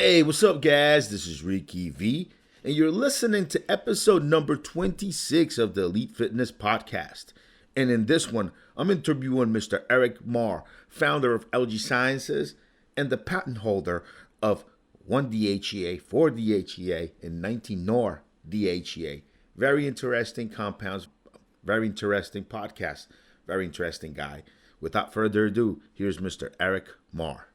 Hey, what's up, guys? This is Ricky V, and you're listening to episode number 26 of the Elite Fitness podcast. And in this one, I'm interviewing Mr. Eric Marr, founder of LG Sciences and the patent holder of 1-DHEA, 4-DHEA, and 19-NOR-DHEA. Very interesting compounds, very interesting podcast, very interesting guy. Without further ado, here's Mr. Eric Marr.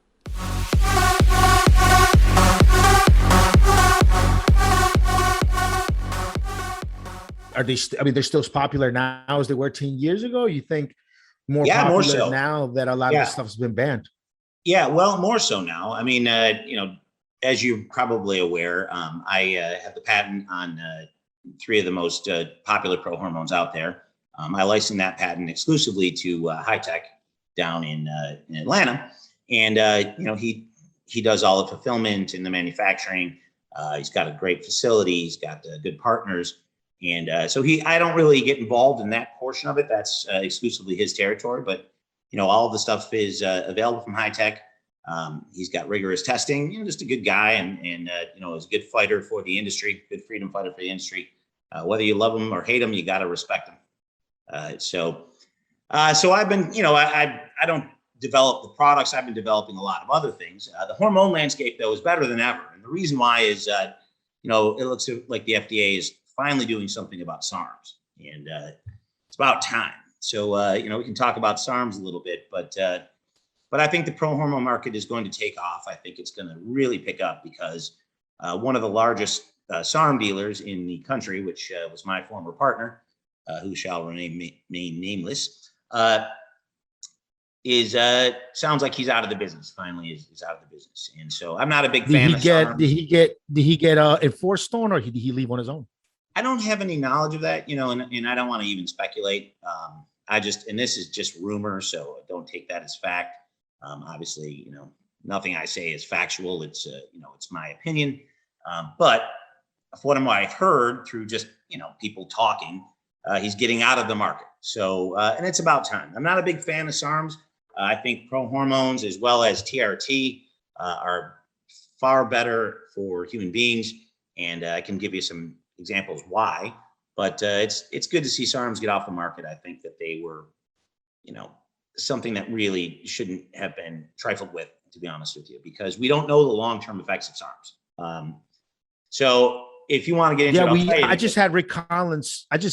Are they? They're still as popular now as they were 10 years ago. You think more popular more so now that a lot of this stuff's been banned? Yeah, well, more so now. I mean, as you're probably aware, I have the patent on 3 of the most popular pro hormones out there. I licensed that patent exclusively to High Tech down in Atlanta, and he does all the fulfillment and the manufacturing. He's got a great facility. He's got good partners. And so I don't really get involved in that portion of it. That's exclusively his territory. But, all of the stuff is available from High Tech. He's got rigorous testing, just a good guy and is a good fighter for the industry, good freedom fighter for the industry. Whether you love him or hate him, you got to respect him. So I've been, I don't develop the products. I've been developing a lot of other things. The hormone landscape, though, is better than ever. And the reason why is, it looks like the FDA is finally doing something about SARMs, and it's about time. So we can talk about SARMs a little bit, but I think the pro hormone market is going to take off. I think it's going to really pick up because one of the largest SARM dealers in the country, which was my former partner, who shall remain nameless, sounds like he's out of the business. Finally, is out of the business, and so I'm not a big fan of SARMs. Did he get enforced on, or did he leave on his own? I don't have any knowledge of that, and I don't want to even speculate. And this is just rumor, so don't take that as fact. Obviously, nothing I say is factual. It's, it's my opinion. But from what I've heard through just, people talking, he's getting out of the market. So, and it's about time. I'm not a big fan of SARMs. I think pro hormones as well as TRT are far better for human beings. And I can give you some examples why, but it's good to see SARMs get off the market. I think that they were, something that really shouldn't have been trifled with, to be honest with you, because we don't know the long-term effects of SARMs. So if you want to get into it, I just had Rick Collins. on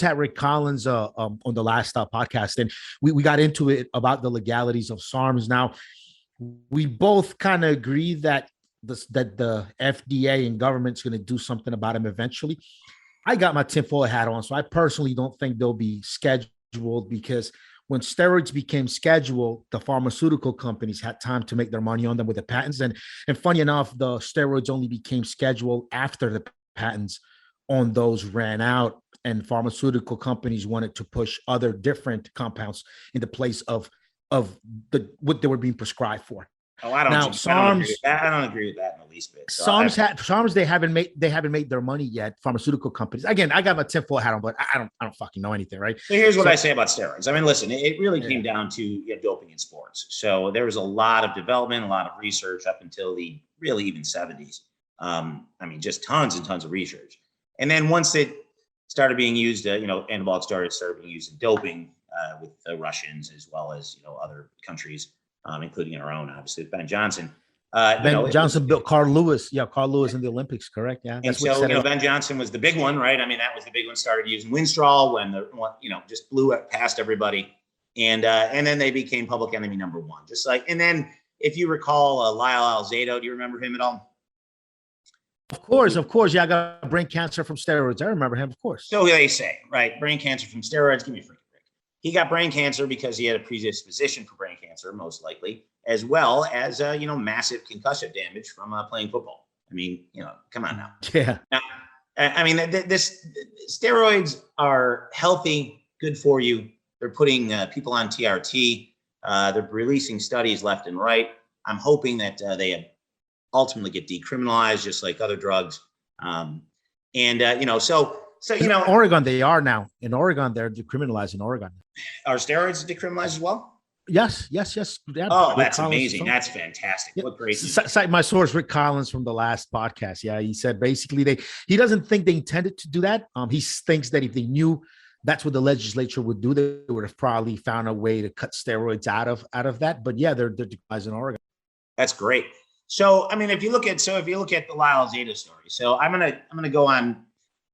the last podcast, and we got into it about the legalities of SARMs. Now, we both kind of agree that the FDA and government's going to do something about them eventually. I got my tinfoil hat on, so I personally don't think they'll be scheduled, because when steroids became scheduled, the pharmaceutical companies had time to make their money on them with the patents. And funny enough, the steroids only became scheduled after the patents on those ran out, and pharmaceutical companies wanted to push other different compounds into place of what they were being prescribed for. Oh, I don't agree with that in the least bit. So SARMs, they haven't made their money yet. Pharmaceutical companies. Again, I got my tinfoil hat on, but I don't fucking know anything, right? So here's what I say about steroids. I mean, listen, it really came down to doping in sports. So there was a lot of development, a lot of research up until the really even 70s. Just tons and tons of research. And then once it started being used, anabolic steroids started being used in doping with the Russians as well as other countries. Including our own, obviously, Ben Johnson. Johnson built Carl Lewis. Yeah, Carl Lewis in the Olympics, correct? Yeah. And so, Ben Johnson was the big one, right? I mean, that was the big one. Started using Winstrol when just blew it past everybody, and then they became public enemy number 1. Just like, and then if you recall, Lyle Alzado, do you remember him at all? Of course. Yeah, I got brain cancer from steroids. I remember him, of course. So they say, right? Brain cancer from steroids. Give me a freaking break. He got brain cancer because he had a predisposition for brain cancer, most likely, as well as, massive concussive damage from playing football. I mean, come on now. Yeah. Now, this steroids are healthy, good for you. They're putting people on TRT. They're releasing studies left and right. I'm hoping that they ultimately get decriminalized, just like other drugs. So, in Oregon, they are now. In Oregon, they're decriminalized in Oregon. Are steroids decriminalized as well? Yes. Yeah, Oh, Rick that's Collins. amazing. That's fantastic. Yeah. What great news. Cite my source, Rick Collins from the last podcast. Yeah, he said basically he doesn't think they intended to do that. He thinks that if they knew that's what the legislature would do, they would have probably found a way to cut steroids out of that. But yeah, they're guys in Oregon. That's great. So, I mean, if you look at the Lyle Zeta story, so I'm gonna go on.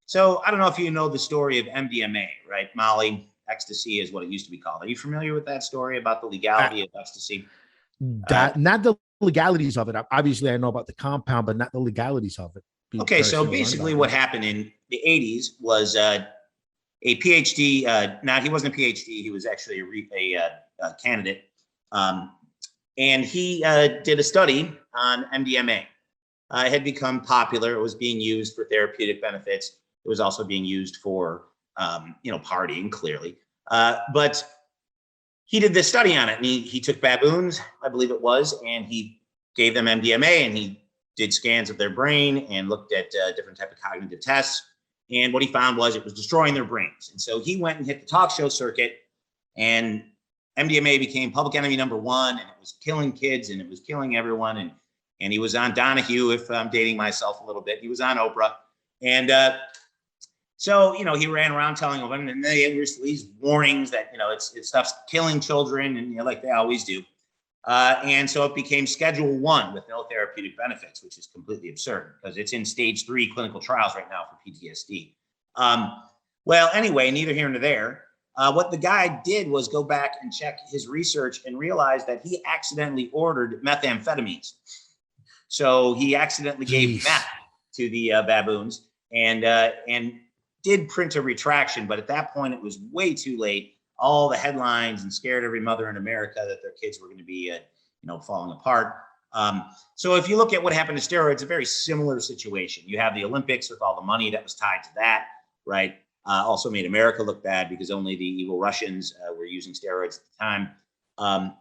So I don't know if you know the story of MDMA, right? Molly, ecstasy is what it used to be called. Are you familiar with that story about the legality of ecstasy? Not the legalities of it. Obviously, I know about the compound, but not the legalities of it. Okay, so basically what happened in the 80s was a PhD, he wasn't a PhD, he was actually a candidate. And he did a study on MDMA. It had become popular. It was being used for therapeutic benefits. It was also being used for, partying, clearly. But he did this study on it, and he took baboons, I believe it was, and he gave them MDMA, and he did scans of their brain and looked at different type of cognitive tests. And what he found was it was destroying their brains. And so he went and hit the talk show circuit, and MDMA became public enemy number one, and it was killing kids and it was killing everyone. And he was on Donahue, if I'm dating myself a little bit. He was on Oprah. And so, he ran around telling them, and there were these warnings that, it's stuff's killing children, and like they always do. And so it became Schedule 1 with no therapeutic benefits, which is completely absurd because it's in stage 3 clinical trials right now for PTSD. Well, anyway, neither here nor there. What the guy did was go back and check his research and realize that he accidentally ordered methamphetamines. So he accidentally gave meth to the baboons and did print a retraction. But at that point, it was way too late. All the headlines and scared every mother in America that their kids were going to be, falling apart. So if you look at what happened to steroids, a very similar situation. You have the Olympics with all the money that was tied to that, right? Also made America look bad because only the evil Russians were using steroids at the time.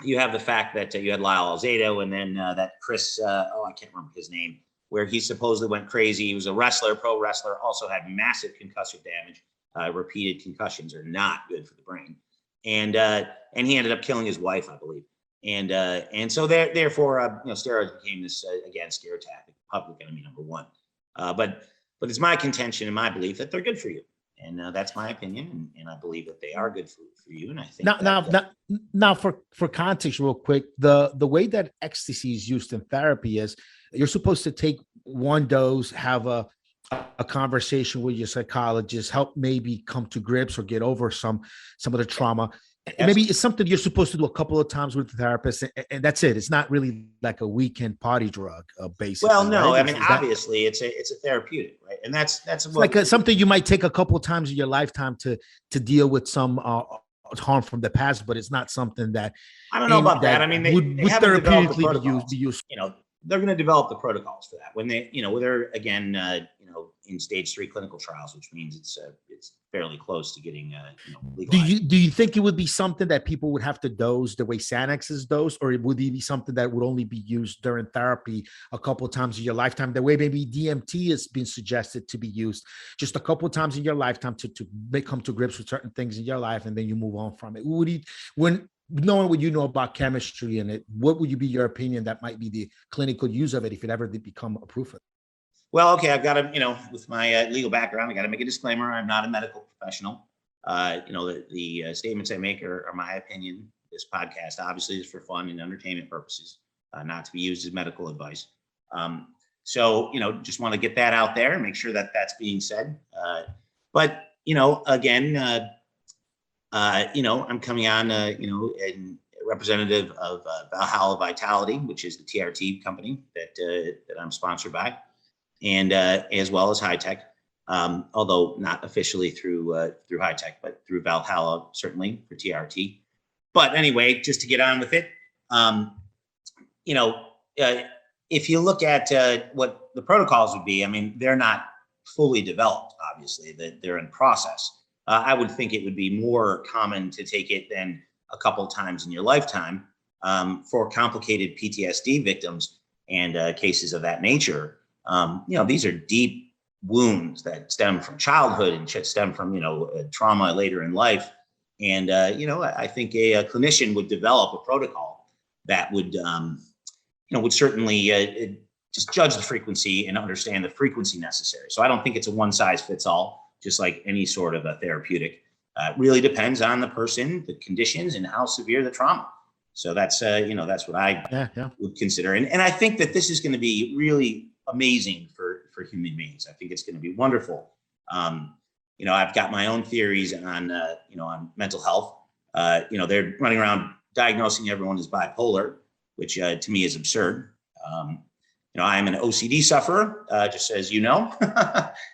You have the fact that you had Lyle Alzado, and then that Chris, I can't remember his name, where he supposedly went crazy. He was a wrestler, pro wrestler, also had massive concussive damage. Repeated concussions are not good for the brain. And he ended up killing his wife, I believe. And so therefore, steroids became this, again, scare tactic, public enemy number one. But it's my contention and my belief that they're good for you. And that's my opinion. And I believe that they are good for you. And I think now for context, real quick, the way that ecstasy is used in therapy is you're supposed to take one dose, have a conversation with your psychologist, help maybe come to grips or get over some of the trauma. And maybe it's something you're supposed to do a couple of times with the therapist, and that's it. It's not really like a weekend party drug, basically. Well, no, right? I mean, obviously, it's a therapeutic, right? And that's like something you might take a couple of times in your lifetime to deal with some harm from the past, but it's not something that I don't know about that. I mean, they would therapeutically be used. They're going to develop the protocols for that when they, they're again, in stage 3 clinical trials, which means it's fairly close to getting, legalized. Do you think it would be something that people would have to dose the way Xanax is dosed, or would it be something that would only be used during therapy a couple of times in your lifetime? The way maybe DMT has been suggested to be used just a couple of times in your lifetime to come to grips with certain things in your life, and then you move on from it. Knowing what you know about chemistry and it, what would be your opinion that might be the clinical use of it if it ever did become approved? Well, okay, I've got to, with my legal background, I got to make a disclaimer. I'm not a medical professional. The statements I make are my opinion. This podcast obviously is for fun and entertainment purposes, not to be used as medical advice. So, just want to get that out there and make sure that that's being said. But, again, I'm coming on, and representative of Valhalla Vitality, which is the TRT company that I'm sponsored by, and as well as High Tech, although not officially through High Tech, but through Valhalla certainly for TRT. But anyway, just to get on with it, if you look at what the protocols would be, I mean, they're not fully developed. Obviously, that they're in process. I would think it would be more common to take it than a couple of times in your lifetime for complicated PTSD victims and cases of that nature. These are deep wounds that stem from childhood and stem from, trauma later in life. And, I think a clinician would develop a protocol that would, would certainly just judge the frequency and understand the frequency necessary. So I don't think it's a one size fits all, just like any sort of a therapeutic. It really depends on the person, the conditions, and how severe the trauma. So that's, that's what I would consider. And I think that this is going to be really amazing for human beings. I think it's going to be wonderful. I've got my own theories on mental health. They're running around diagnosing everyone as bipolar, which to me is absurd. I'm an OCD sufferer, just as you know,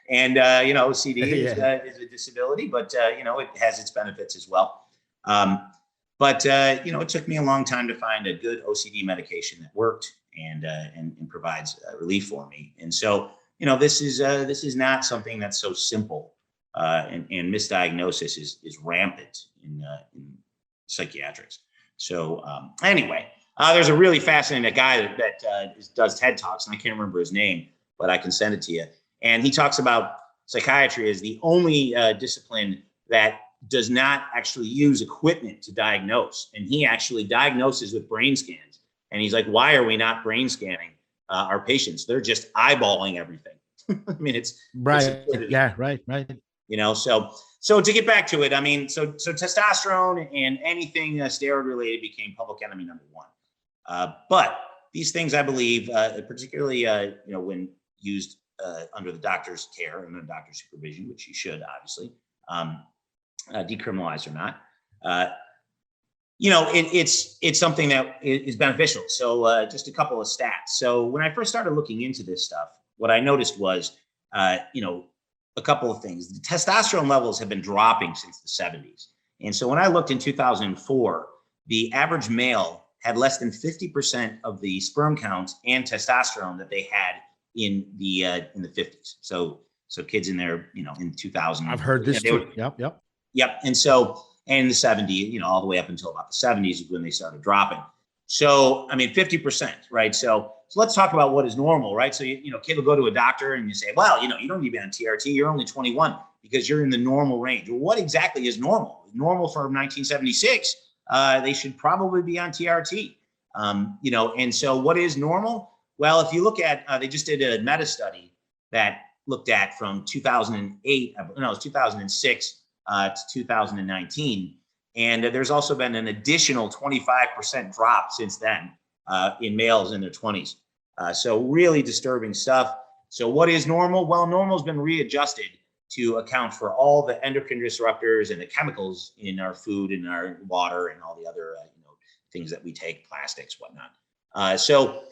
and OCD is a disability, but it has its benefits as well. But it took me a long time to find a good OCD medication that worked and provides relief for me. And so, this is not something that's so simple, and misdiagnosis is rampant in psychiatrics. So anyway. There's a really fascinating guy that does TED Talks, and I can't remember his name, but I can send it to you. And he talks about psychiatry as the only discipline that does not actually use equipment to diagnose. And he actually diagnoses with brain scans. And he's like, why are we not brain scanning our patients? They're just eyeballing everything. I mean, it's right. Right. So to get back to it, I mean, so testosterone and anything steroid related became public enemy number one. But these things, I believe, particularly, when used under the doctor's care and under doctor's supervision, which you should obviously, decriminalized or not, it's something that is beneficial. So just a couple of stats. So when I first started looking into this stuff, what I noticed was, a couple of things. The testosterone levels have been dropping since the 70s. And so when I looked in 2004, the average male had less than 50% of the sperm counts and testosterone that they had in the 50s. So kids in there, in 2000. I've heard this too. Yep. And so, and the 70s, all the way up until about the 70s is when they started dropping. So, I mean, 50%, right? So let's talk about what is normal, right? So, kid will go to a doctor and you say, well, you don't need to be on TRT. You're only 21 because you're in the normal range. Well, what exactly is normal? Normal for 1976, they should probably be on TRT. And so what is normal? Well, if you look at, they just did a meta study that looked at from 2008, no, it was 2006 to 2019. And there's also been an additional 25% drop since then in males in their 20s. So really disturbing stuff. So what is normal? Well, normal has been readjusted to account for all the endocrine disruptors and the chemicals in our food and our water and all the other things that we take, plastics, whatnot. So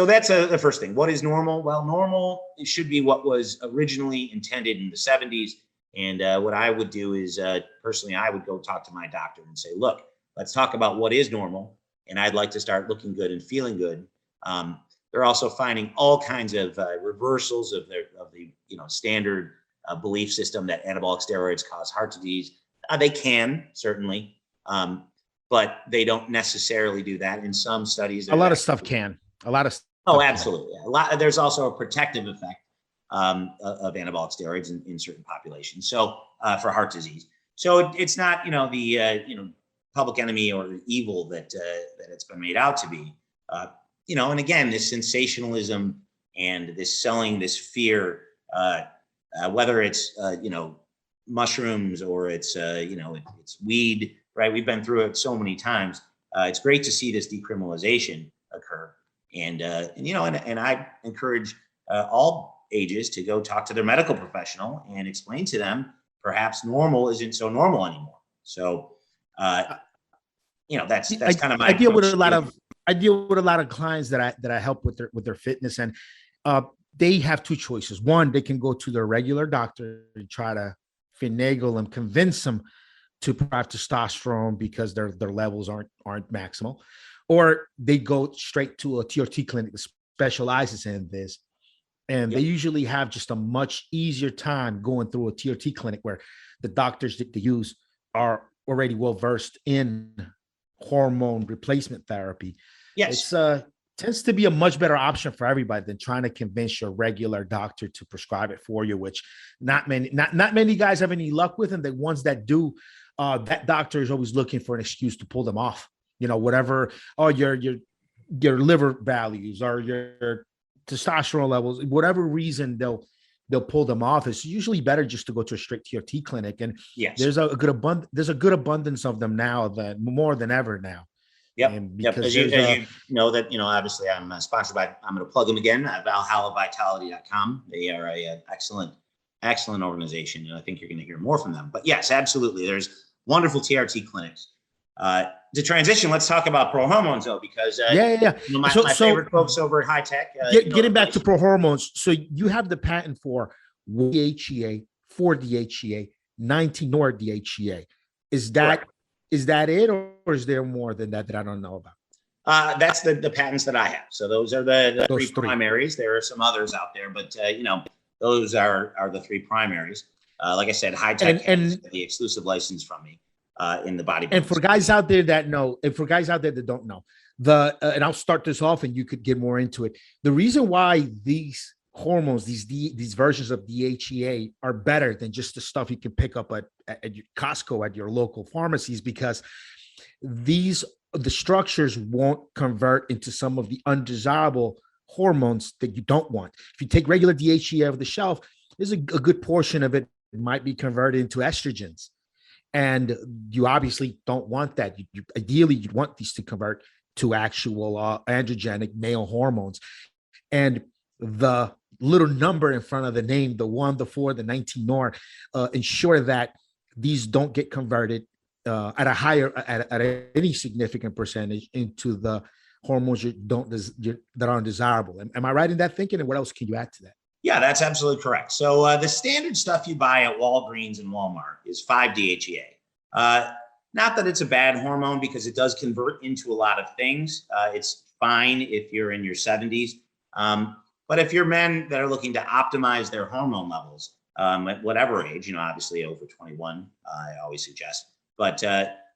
that's the first thing. What is normal? Well, normal, it should be what was originally intended in the 70s. And what I would do is, personally, I would go talk to my doctor and say, look, let's talk about what is normal. And I'd like to start looking good and feeling good. They're also finding all kinds of reversals of the standard belief system that anabolic steroids cause heart disease. They can, certainly, but they don't necessarily do that. In some studies, a lot of stuff can. A lot of stuff. Oh, absolutely. There's also a protective effect of anabolic steroids in certain populations. So for heart disease. So it's not, the public enemy or evil that it's been made out to be. And again, this sensationalism and this selling this fear, whether it's mushrooms or it's it's weed, right? We've been through it so many times. It's great to see this decriminalization occur, and I encourage all ages to go talk to their medical professional and explain to them perhaps normal isn't so normal anymore. So that's kind of my. I deal with a lot of clients that I help with their fitness, and they have two choices. One, they can go to their regular doctor and try to finagle and convince them to provide testosterone because their levels aren't maximal, or they go straight to a Trt clinic that specializes in this, and they usually have just a much easier time going through a Trt clinic where the doctors that they use are already well versed in hormone replacement therapy. Yes. It's tends to be a much better option for everybody than trying to convince your regular doctor to prescribe it for you, which not many guys have any luck with. And the ones that do, that doctor is always looking for an excuse to pull them off. Whatever, your liver values or your testosterone levels, whatever reason they'll pull them off. It's usually better just to go to a straight Trt clinic. And yes, there's a good abundance of them now, that more than ever now. Yep. And Yep. because As you know that, obviously I'm sponsored by, I'm going to plug them again, ValhallaVitality.com. They are a excellent organization. And I think you're going to hear more from them. But yes, absolutely. There's wonderful TRT clinics. To transition, let's talk about pro hormones though, because my favorite folks over at High Tech. Getting back to pro hormones. So you have the patent for DHEA, 4-DHEA, 19-nor DHEA. Is that it, or is there more than that I don't know about? That's the patents that I have. So those are the three primaries. There are some others out there, but those are the three primaries. Like I said, High Tech has the exclusive license from me in the bodybuilding. And for guys out there that know, and for guys out there that don't know, and I'll start this off, and you could get more into it. The reason why these hormones, these versions of DHEA are better than just the stuff you can pick up at your Costco, at your local pharmacies, because the structures won't convert into some of the undesirable hormones that you don't want. If you take regular DHEA off the shelf, there's a good portion of it might be converted into estrogens. And you obviously don't want that. Ideally, you'd want these to convert to actual androgenic male hormones. And the little number in front of the name, the 1, the 4, the 19-nor, ensure that these don't get converted at a higher, at any significant percentage into the hormones that are undesirable. Am I right in that thinking? And what else can you add to that? Yeah, that's absolutely correct. So the standard stuff you buy at Walgreens and Walmart is 5-DHEA. Not that it's a bad hormone, because it does convert into a lot of things. It's fine if you're in your 70s. But if you're men that are looking to optimize their hormone levels at whatever age, obviously over 21, I always suggest. But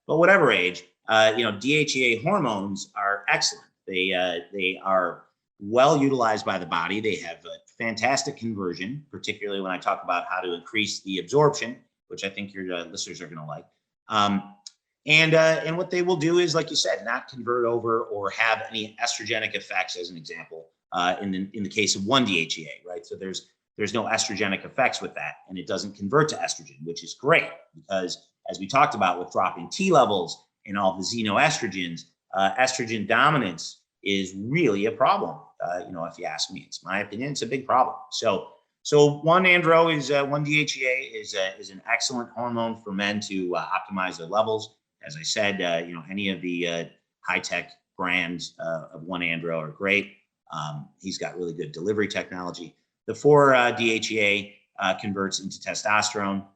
whatever age, DHEA hormones are excellent. They are well utilized by the body. They have a fantastic conversion, particularly when I talk about how to increase the absorption, which I think your listeners are going to like. And what they will do is, like you said, not convert over or have any estrogenic effects, as an example, in the case of 1-DHEA, right? So there's no estrogenic effects with that, and it doesn't convert to estrogen, which is great, because as we talked about with dropping T levels and all the xenoestrogens, estrogen dominance is really a problem. If you ask me, it's my opinion, it's a big problem. So 1-DHEA is an excellent hormone for men to optimize their levels. As I said, any of the high-tech brands of 1-andro are great. He's got really good delivery technology. The 4-DHEA converts into testosterone.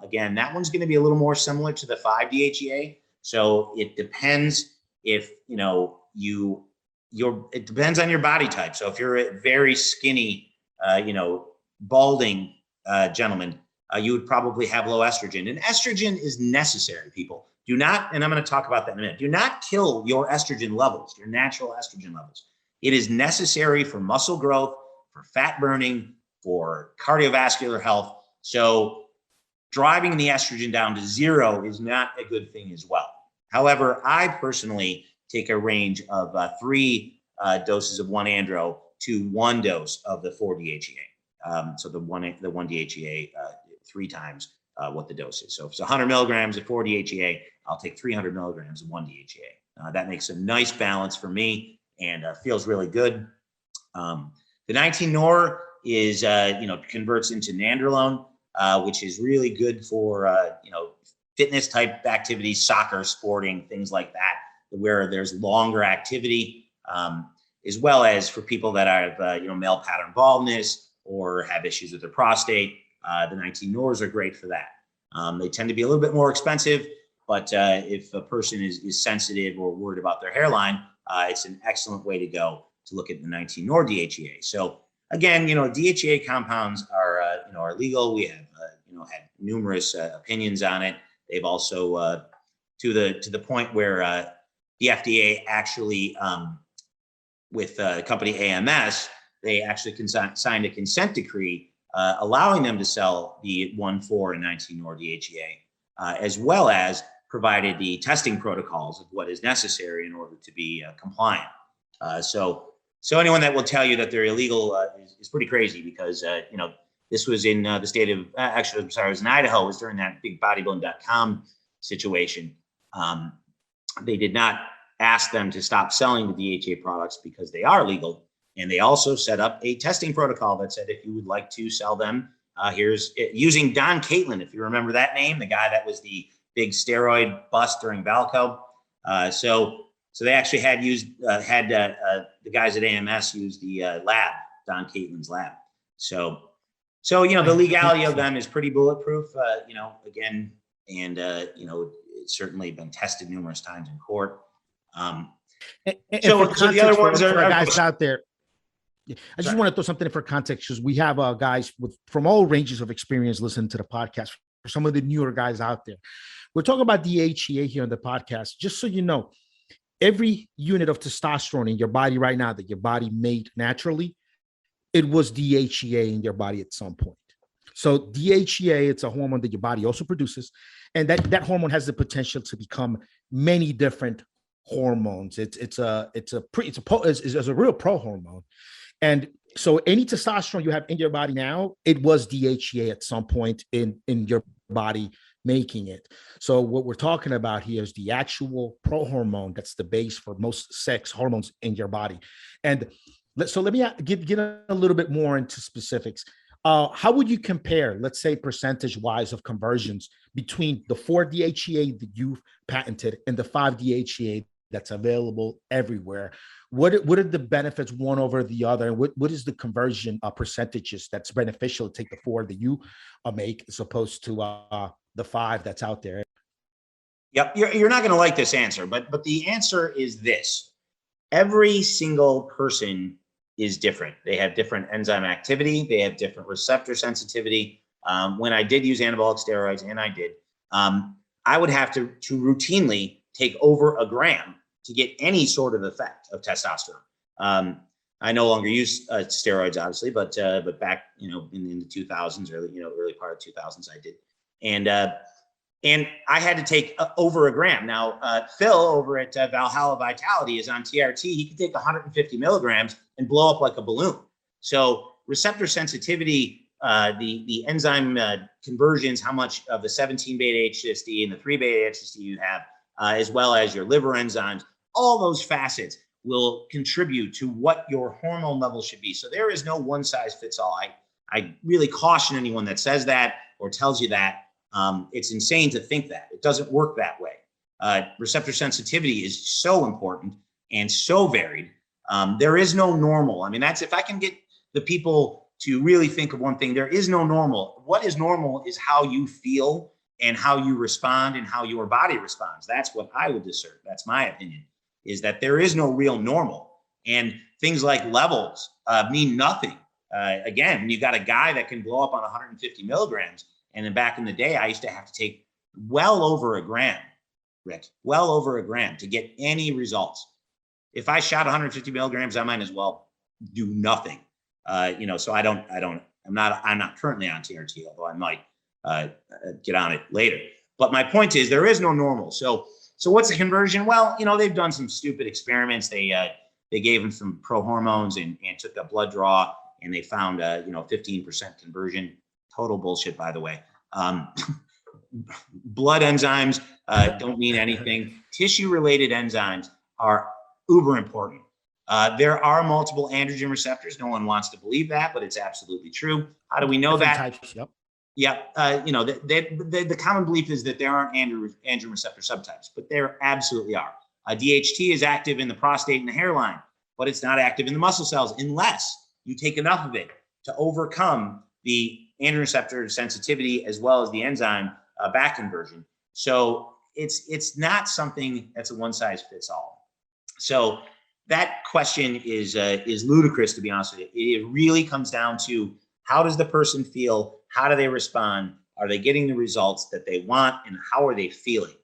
Again, that one's going to be a little more similar to the 5-DHEA. So it depends if it depends on your body type. So if you're a very skinny, balding gentleman, you would probably have low estrogen. And estrogen is necessary, people. Do not, and I'm going to talk about that in a minute, do not kill your estrogen levels, your natural estrogen levels. It is necessary for muscle growth, for fat burning, for cardiovascular health. So driving the estrogen down to 0 is not a good thing as well. However, I personally take a range of 3 doses of 1-andro to 1 dose of the 4-DHEA. So the 1-DHEA 3 times what the dose is. So if it's 100 milligrams of 4-DHEA, I'll take 300 milligrams of 1-DHEA. That makes a nice balance for me and feels really good. The 19-nor is, converts into nandrolone, which is really good for, fitness type activities, soccer, sporting, things like that, where there's longer activity, as well as for people that have, male pattern baldness or have issues with their prostate. The 19-nors are great for that. They tend to be a little bit more expensive, but if a person is sensitive or worried about their hairline, it's an excellent way to go to look at the 19-nor DHEA. So again, DHEA compounds are legal. We have had numerous opinions on it. They've also to the point where the FDA actually, with the company AMS, they actually signed a consent decree allowing them to sell the 1, 4, and 19-nor DHEA. as well as provided the testing protocols of what is necessary in order to be compliant. So anyone that will tell you that they're illegal is pretty crazy, because this was in the state of actually, I'm sorry, it was in Idaho. It was during that big bodybuilding.com situation. They did not ask them to stop selling the DHEA products because they are legal, and they also set up a testing protocol that said if you would like to sell them, here's using Don Caitlin, if you remember that name, the guy that was the big steroid bust during Valco. So they actually had used the guys at AMS use the lab, Don Caitlin's lab. So the legality of them is pretty bulletproof. Again, and it's certainly been tested numerous times in court. So the other ones are guys out there. I just want to throw something in for context, because we have guys from all ranges of experience listening to the podcast. For some of the newer guys out there, we're talking about DHEA here on the podcast. Just so you know, every unit of testosterone in your body right now that your body made naturally, it was DHEA in your body at some point. So DHEA, it's a hormone that your body also produces, and that hormone has the potential to become many different hormones. It's a real pro hormone. And so any testosterone you have in your body now, it was DHEA at some point in your body making it. So what we're talking about here is the actual pro hormone that's the base for most sex hormones in your body. And let me get a little bit more into specifics. How would you compare, let's say, percentage wise of conversions between the 4 DHEA that you've patented and the 5 DHEA that's available everywhere? What are the benefits one over the other? And what is the conversion percentages that's beneficial to take the 4 that you make as opposed to the 5 that's out there? Yep, you're not going to like this answer, but the answer is this: every single person is different. They have different enzyme activity. They have different receptor sensitivity. When I did use anabolic steroids, and I did, I would have to routinely take over a gram to get any sort of effect of testosterone. I no longer use steroids, obviously, but back in the 2000s, early part of 2000s, I did, and I had to take over a gram. Now, Phil over at Valhalla Vitality is on TRT. He could take 150 milligrams and blow up like a balloon. So receptor sensitivity, the enzyme conversions, how much of the 17 beta HSD and the 3 beta HSD you have, as well as your liver enzymes, all those facets will contribute to what your hormone level should be. So there is no one size fits all. I really caution anyone that says that or tells you that. It's insane to think that. It doesn't work that way. Receptor sensitivity is so important and so varied. There is no normal. I mean, that's, if I can get the people to really think of one thing, there is no normal. What is normal is how you feel and how you respond and how your body responds. That's what I would assert. That's my opinion, is that there is no real normal. And things like levels mean nothing. Again, when you got a guy that can blow up on 150 milligrams, and then back in the day, I used to have to take well over a gram, Rick, well over a gram to get any results. If I shot 150 milligrams, I might as well do nothing. So I'm not currently on TRT, although I might get on it later. But my point is, there is no normal. So what's the conversion? Well, they've done some stupid experiments. They gave them some pro hormones and took a blood draw, and they found 15% conversion. Total bullshit, by the way. Blood enzymes don't mean anything. Tissue-related enzymes are uber important. There are multiple androgen receptors. No one wants to believe that, but it's absolutely true. How do we know that? Types, yep. Yeah, the common belief is that there aren't androgen receptor subtypes, but there absolutely are. DHT is active in the prostate and the hairline, but it's not active in the muscle cells unless you take enough of it to overcome the androgen receptor sensitivity as well as the enzyme back conversion. So it's not something that's a one size fits all. So that question is ludicrous, to be honest with you. It really comes down to, how does the person feel? How do they respond? Are they getting the results that they want? And how are they feeling?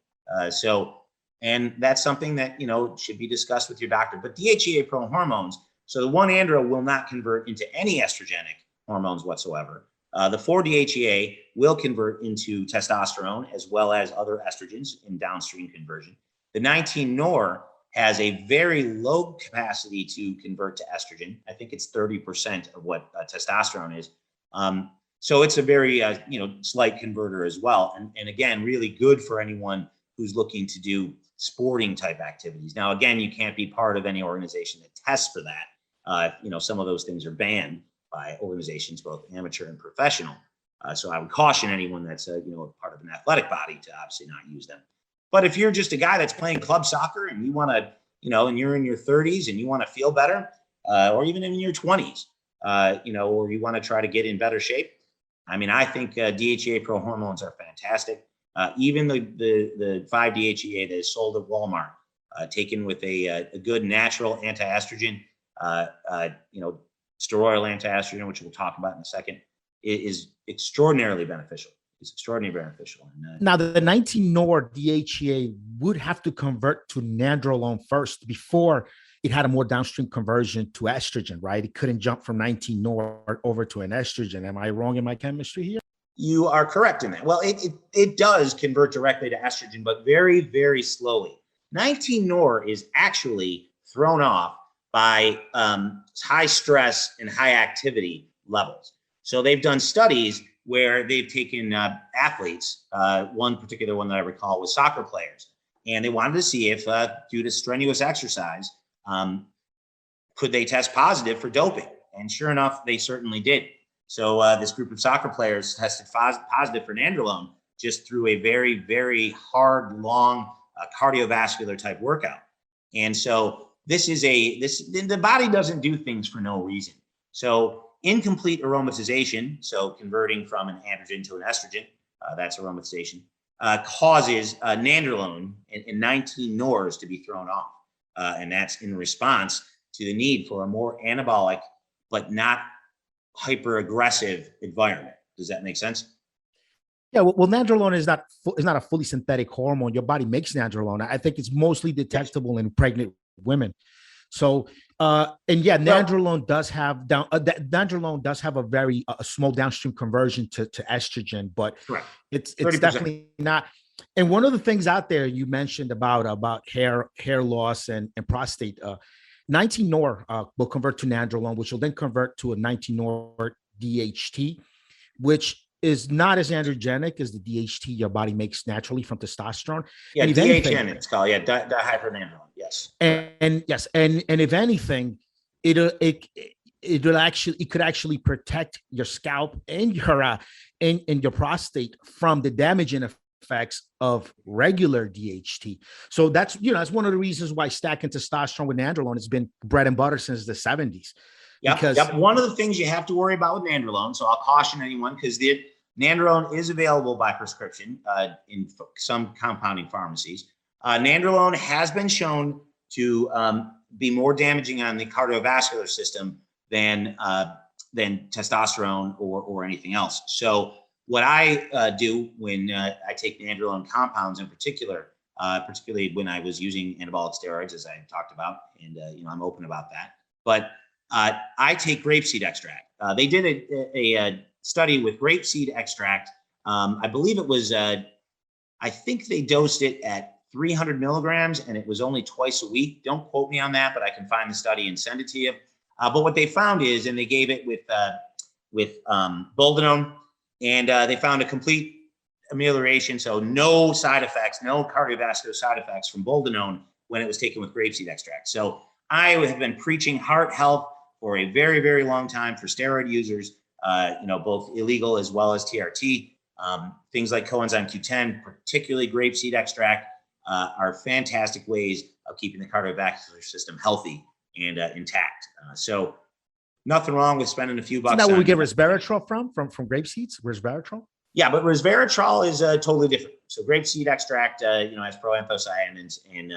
And that's something that, should be discussed with your doctor. But DHEA Pro Hormones, so the 1-andro will not convert into any estrogenic hormones whatsoever. The 4-DHEA will convert into testosterone as well as other estrogens in downstream conversion. The 19-nor has a very low capacity to convert to estrogen. I think it's 30% of what testosterone is. So it's a very slight converter as well. And again, really good for anyone who's looking to do sporting type activities. Now, again, you can't be part of any organization that tests for that. Some of those things are banned by organizations, both amateur and professional. So I would caution anyone that's part of an athletic body to obviously not use them. But if you're just a guy that's playing club soccer and you want to, and you're in your 30s and you want to feel better, or even in your 20s, or you want to try to get in better shape, I mean, I think DHEA Pro Hormones are fantastic. Even the 5-DHEA that is sold at Walmart, taken with a good natural anti-estrogen, steroidal anti-estrogen, which we'll talk about in a second, is extraordinarily beneficial. It's extraordinarily beneficial. And, now, the 19-nor DHEA would have to convert to nandrolone first before it had a more downstream conversion to estrogen, right? It couldn't jump from 19-nor over to an estrogen. Am I wrong in my chemistry here? You are correct in that. Well, it does convert directly to estrogen, but very, very slowly. 19-nor is actually thrown off by high stress and high activity levels. So they've done studies where they've taken athletes, one particular one that I recall was soccer players, and they wanted to see if due to strenuous exercise, could they test positive for doping? And sure enough, they certainly did. So this group of soccer players tested positive for nandrolone just through a very, very hard, long cardiovascular type workout. And so the body doesn't do things for no reason. So incomplete aromatization, so converting from an androgen to an estrogen, that's aromatization, causes nandrolone and 19-nors to be thrown off. And that's in response to the need for a more anabolic, but not hyper-aggressive environment. Does that make sense? Yeah, well, nandrolone is not a fully synthetic hormone. Your body makes nandrolone. I think it's mostly detectable in pregnant women. So, nandrolone does have nandrolone does have a very small downstream conversion to estrogen, but correct. It's definitely not. And one of the things out there you mentioned about hair loss and prostate, 19-nor will convert to nandrolone, which will then convert to a 19-nor DHT, which is not as androgenic as the DHT your body makes naturally from testosterone. Yeah, DHN it's called. Yeah, dihydronandrolone. Yes. And if anything, it could actually protect your scalp and your prostate from the damaging effects of regular DHT. So that's one of the reasons why stacking testosterone with nandrolone has been bread and butter since the 70s. Yep. One of the things you have to worry about with nandrolone, so I'll caution anyone, because the nandrolone is available by prescription in some compounding pharmacies. Nandrolone has been shown to be more damaging on the cardiovascular system than testosterone or anything else. So what I do when I take nandrolone compounds in particular, particularly when I was using anabolic steroids, as I talked about, and I'm open about that, but I take grapeseed extract. They did a study with grapeseed extract. I believe it was, I think they dosed it at 300 milligrams, and it was only twice a week. Don't quote me on that, but I can find the study and send it to you. But what they found is, and they gave it with boldenone, and they found a complete amelioration. So no side effects, no cardiovascular side effects from boldenone when it was taken with grapeseed extract. So I have been preaching heart health for a very, very long time for steroid users, both illegal as well as TRT. Things like coenzyme Q10, particularly grapeseed extract, are fantastic ways of keeping the cardiovascular system healthy and intact. So nothing wrong with spending a few bucks. Isn't that where we get resveratrol from grape seeds? Resveratrol? Yeah, but resveratrol is totally different. So grapeseed extract, has proanthocyanins and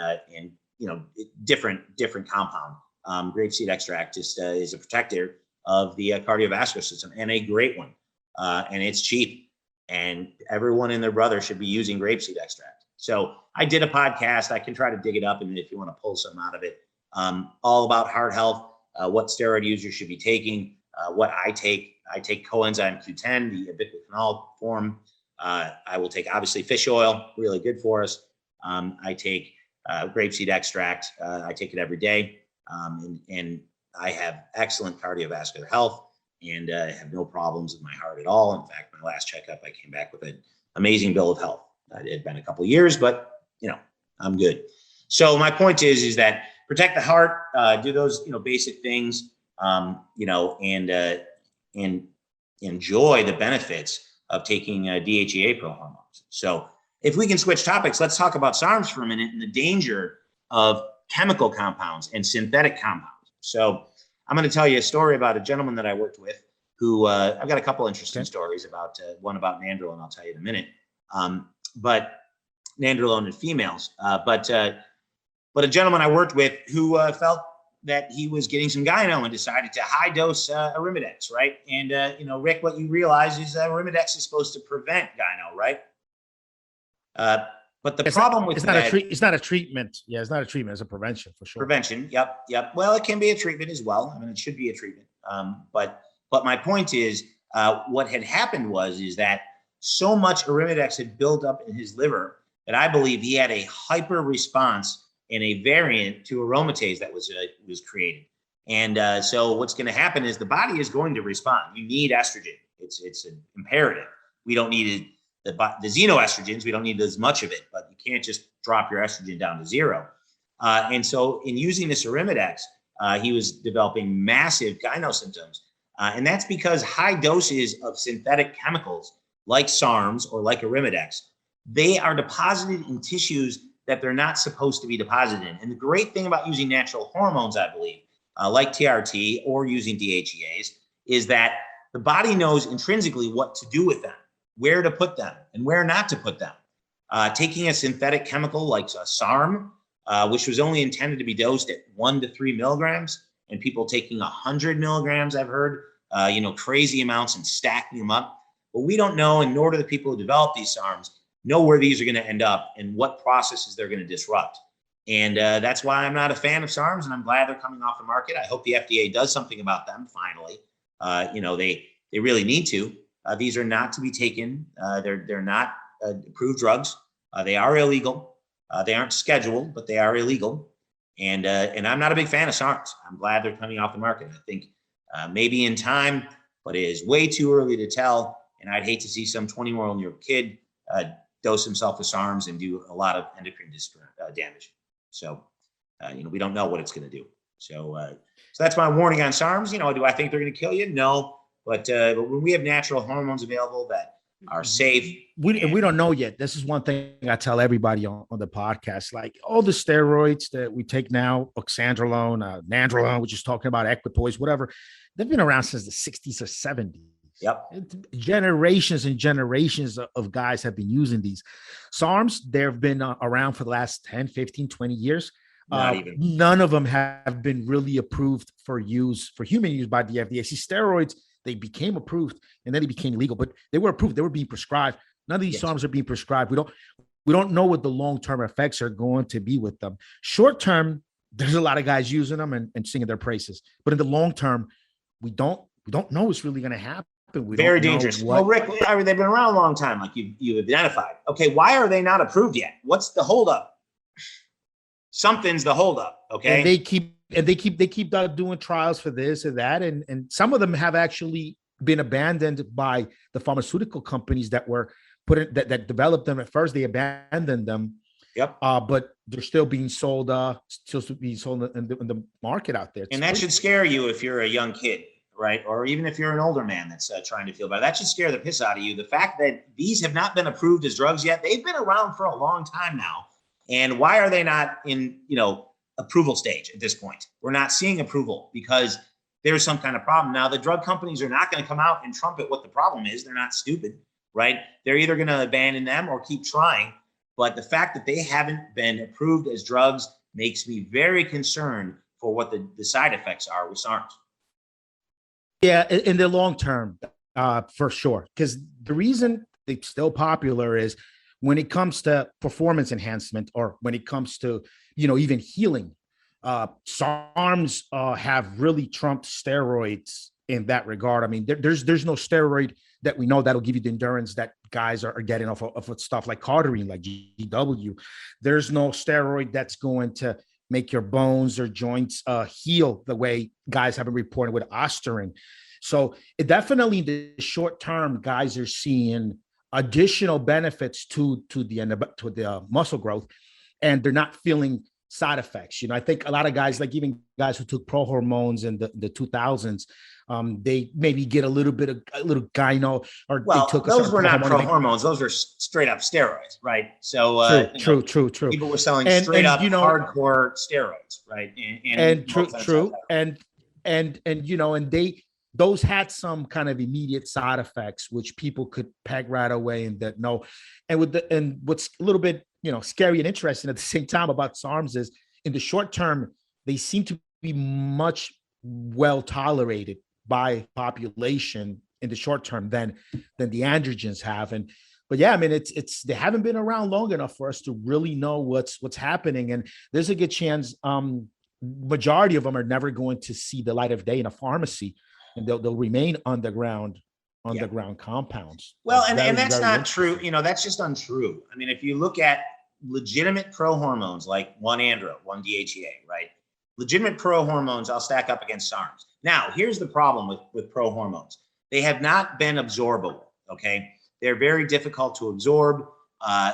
different compound. Grapeseed extract just is a protector of the cardiovascular system, and a great one. And it's cheap, and everyone and their brother should be using grapeseed extract. So I did a podcast. I can try to dig it up, and if you want to pull some out of it, all about heart health, what steroid users should be taking, what I take, I take coenzyme Q10, the ubiquinol form. I will take obviously fish oil, really good for us. I take grapeseed extract. I take it every day, and I have excellent cardiovascular health, and have no problems with my heart at all. In fact, my last checkup, I came back with an amazing bill of health. It had been a couple of years, but I'm good. So my point is that protect the heart, do those basic things, and enjoy the benefits of taking DHEA pro hormones. So if we can switch topics, let's talk about SARMs for a minute and the danger of chemical compounds and synthetic compounds. So I'm going to tell you a story about a gentleman that I worked with who I've got a couple interesting stories about, one about nandrolone, I'll tell you in a minute, but nandrolone in females, but a gentleman I worked with who felt that he was getting some gyno and decided to high dose Arimidex, right? And, Rick, what you realize is that Arimidex is supposed to prevent gyno, right? But the problem with that, it's not a treatment. Yeah, it's not a treatment. It's a prevention for sure. Prevention. Yep. Well, it can be a treatment as well. I mean, it should be a treatment. But my point is, what had happened is that so much Arimidex had built up in his liver that I believe he had a hyper response in a variant to aromatase that was created. And so what's going to happen is the body is going to respond. You need estrogen. It's an imperative. We don't need the xenoestrogens. We don't need as much of it, but you can't just drop your estrogen down to zero. And so in using this Arimidex, he was developing massive gyno symptoms. And that's because high doses of synthetic chemicals like SARMs or like Arimidex, they are deposited in tissues that they're not supposed to be deposited in. And the great thing about using natural hormones, I believe, like TRT or using DHEAs, is that the body knows intrinsically what to do with them, where to put them and where not to put them. Taking a synthetic chemical like a SARM, which was only intended to be dosed at 1 to 3 milligrams, and people taking 100 milligrams, I've heard, crazy amounts and stacking them up. But we don't know, and nor do the people who develop these SARMs know where these are going to end up and what processes they're going to disrupt. And that's why I'm not a fan of SARMs, and I'm glad they're coming off the market. I hope the FDA does something about them finally. They really need to. These are not to be taken. They're not approved drugs. They are illegal. They aren't scheduled, but they are illegal. And I'm not a big fan of SARMs. I'm glad they're coming off the market. I think maybe in time, but it is way too early to tell. And I'd hate to see some 20-year-old kid dose himself with SARMs and do a lot of endocrine damage. So, we don't know what it's going to do. So that's my warning on SARMs. Do I think they're going to kill you? No. But when we have natural hormones available that are safe. We don't know yet. This is one thing I tell everybody on the podcast, like all the steroids that we take now, oxandrolone, nandrolone, which is talking about equipoise, whatever, they've been around since the 60s or 70s. Yep. Generations and generations of guys have been using these SARMs. They've been around for the last 10, 15, 20 years. None of them have been really approved for human use by the FDA. See, steroids, they became approved and then they became legal, but they were approved. They were being prescribed. None of these SARMs are being prescribed. We don't know what the long-term effects are going to be with them. Short-term, there's a lot of guys using them and singing their praises, but in the long term, we don't know what's really going to happen. Very dangerous. Well, Rick, they've been around a long time, like you identified. Okay, why are they not approved yet? What's the holdup? Something's the holdup. Okay, and they keep doing trials for this or that, and some of them have actually been abandoned by the pharmaceutical companies that were that developed them. At first, they abandoned them. Yep. But they're still being sold. Still being sold in the market out there. And that should scare you if you're a young kid. Right? Or even if you're an older man that's trying to feel better, that should scare the piss out of you. The fact that these have not been approved as drugs yet, they've been around for a long time now. And why are they not in, approval stage at this point? We're not seeing approval because there's some kind of problem. Now, the drug companies are not going to come out and trumpet what the problem is. They're not stupid, right? They're either going to abandon them or keep trying. But the fact that they haven't been approved as drugs makes me very concerned for what the side effects are with SARMs. Yeah, in the long term, for sure. Because the reason they're still popular is when it comes to performance enhancement or when it comes to, even healing, SARMs have really trumped steroids in that regard. I mean, there's no steroid that we know that'll give you the endurance that guys are getting off of stuff like cardarine, like GW. There's no steroid that's going to make your bones or joints heal the way guys have been reported with Osterin. So it definitely in the short term, guys are seeing additional benefits to the muscle growth, and they're not feeling side effects. I think a lot of guys, like even guys who took pro hormones in the 2000s, they maybe get a little gyno, or well, they took those were not pro hormone. hormones; those are straight up steroids, right? So True. People were selling And straight up hardcore steroids, right? And true. And those had some kind of immediate side effects, which people could peg right away and that no. And what's a little bit, scary and interesting at the same time about SARMs is in the short term, they seem to be much well tolerated by population in the short term than the androgens have. But yeah, I mean, they haven't been around long enough for us to really know what's happening. And there's a good chance majority of them are never going to see the light of day in a pharmacy, and they'll remain underground compounds. Well, and that's not true. That's just untrue. I mean, if you look at legitimate pro hormones like one andro, one DHEA, right? Legitimate pro hormones, I'll stack up against SARMs. Now, here's the problem with pro hormones. They have not been absorbable, okay? They're very difficult to absorb.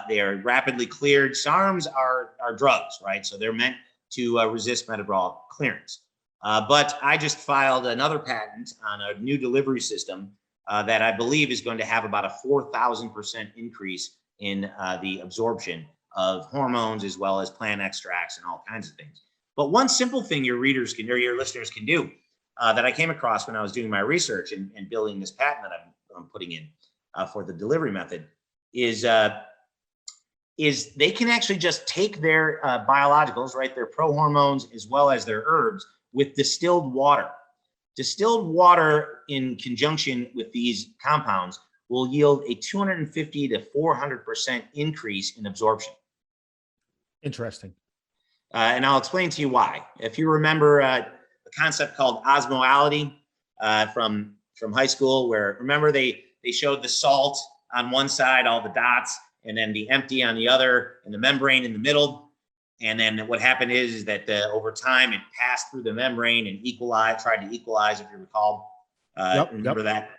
They are rapidly cleared. SARMs are drugs, right? So they're meant to resist metabolic clearance. But I just filed another patent on a new delivery system that I believe is going to have about a 4,000% increase in the absorption of hormones, as well as plant extracts and all kinds of things. But one simple thing your readers can, or your listeners can do, that I came across when I was doing my research and building this patent that I'm putting in for the delivery method, is they can actually just take their biologicals, right, their pro hormones as well as their herbs, with distilled water. Distilled water in conjunction with these compounds will yield a 250 to 400% increase in absorption. Interesting. And I'll explain to you why. If you remember a concept called osmolality from high school, where remember they showed the salt on one side, all the dots, and then the empty on the other, and the membrane in the middle. And then what happened is that over time it passed through the membrane and tried to equalize, if you recall. Remember that?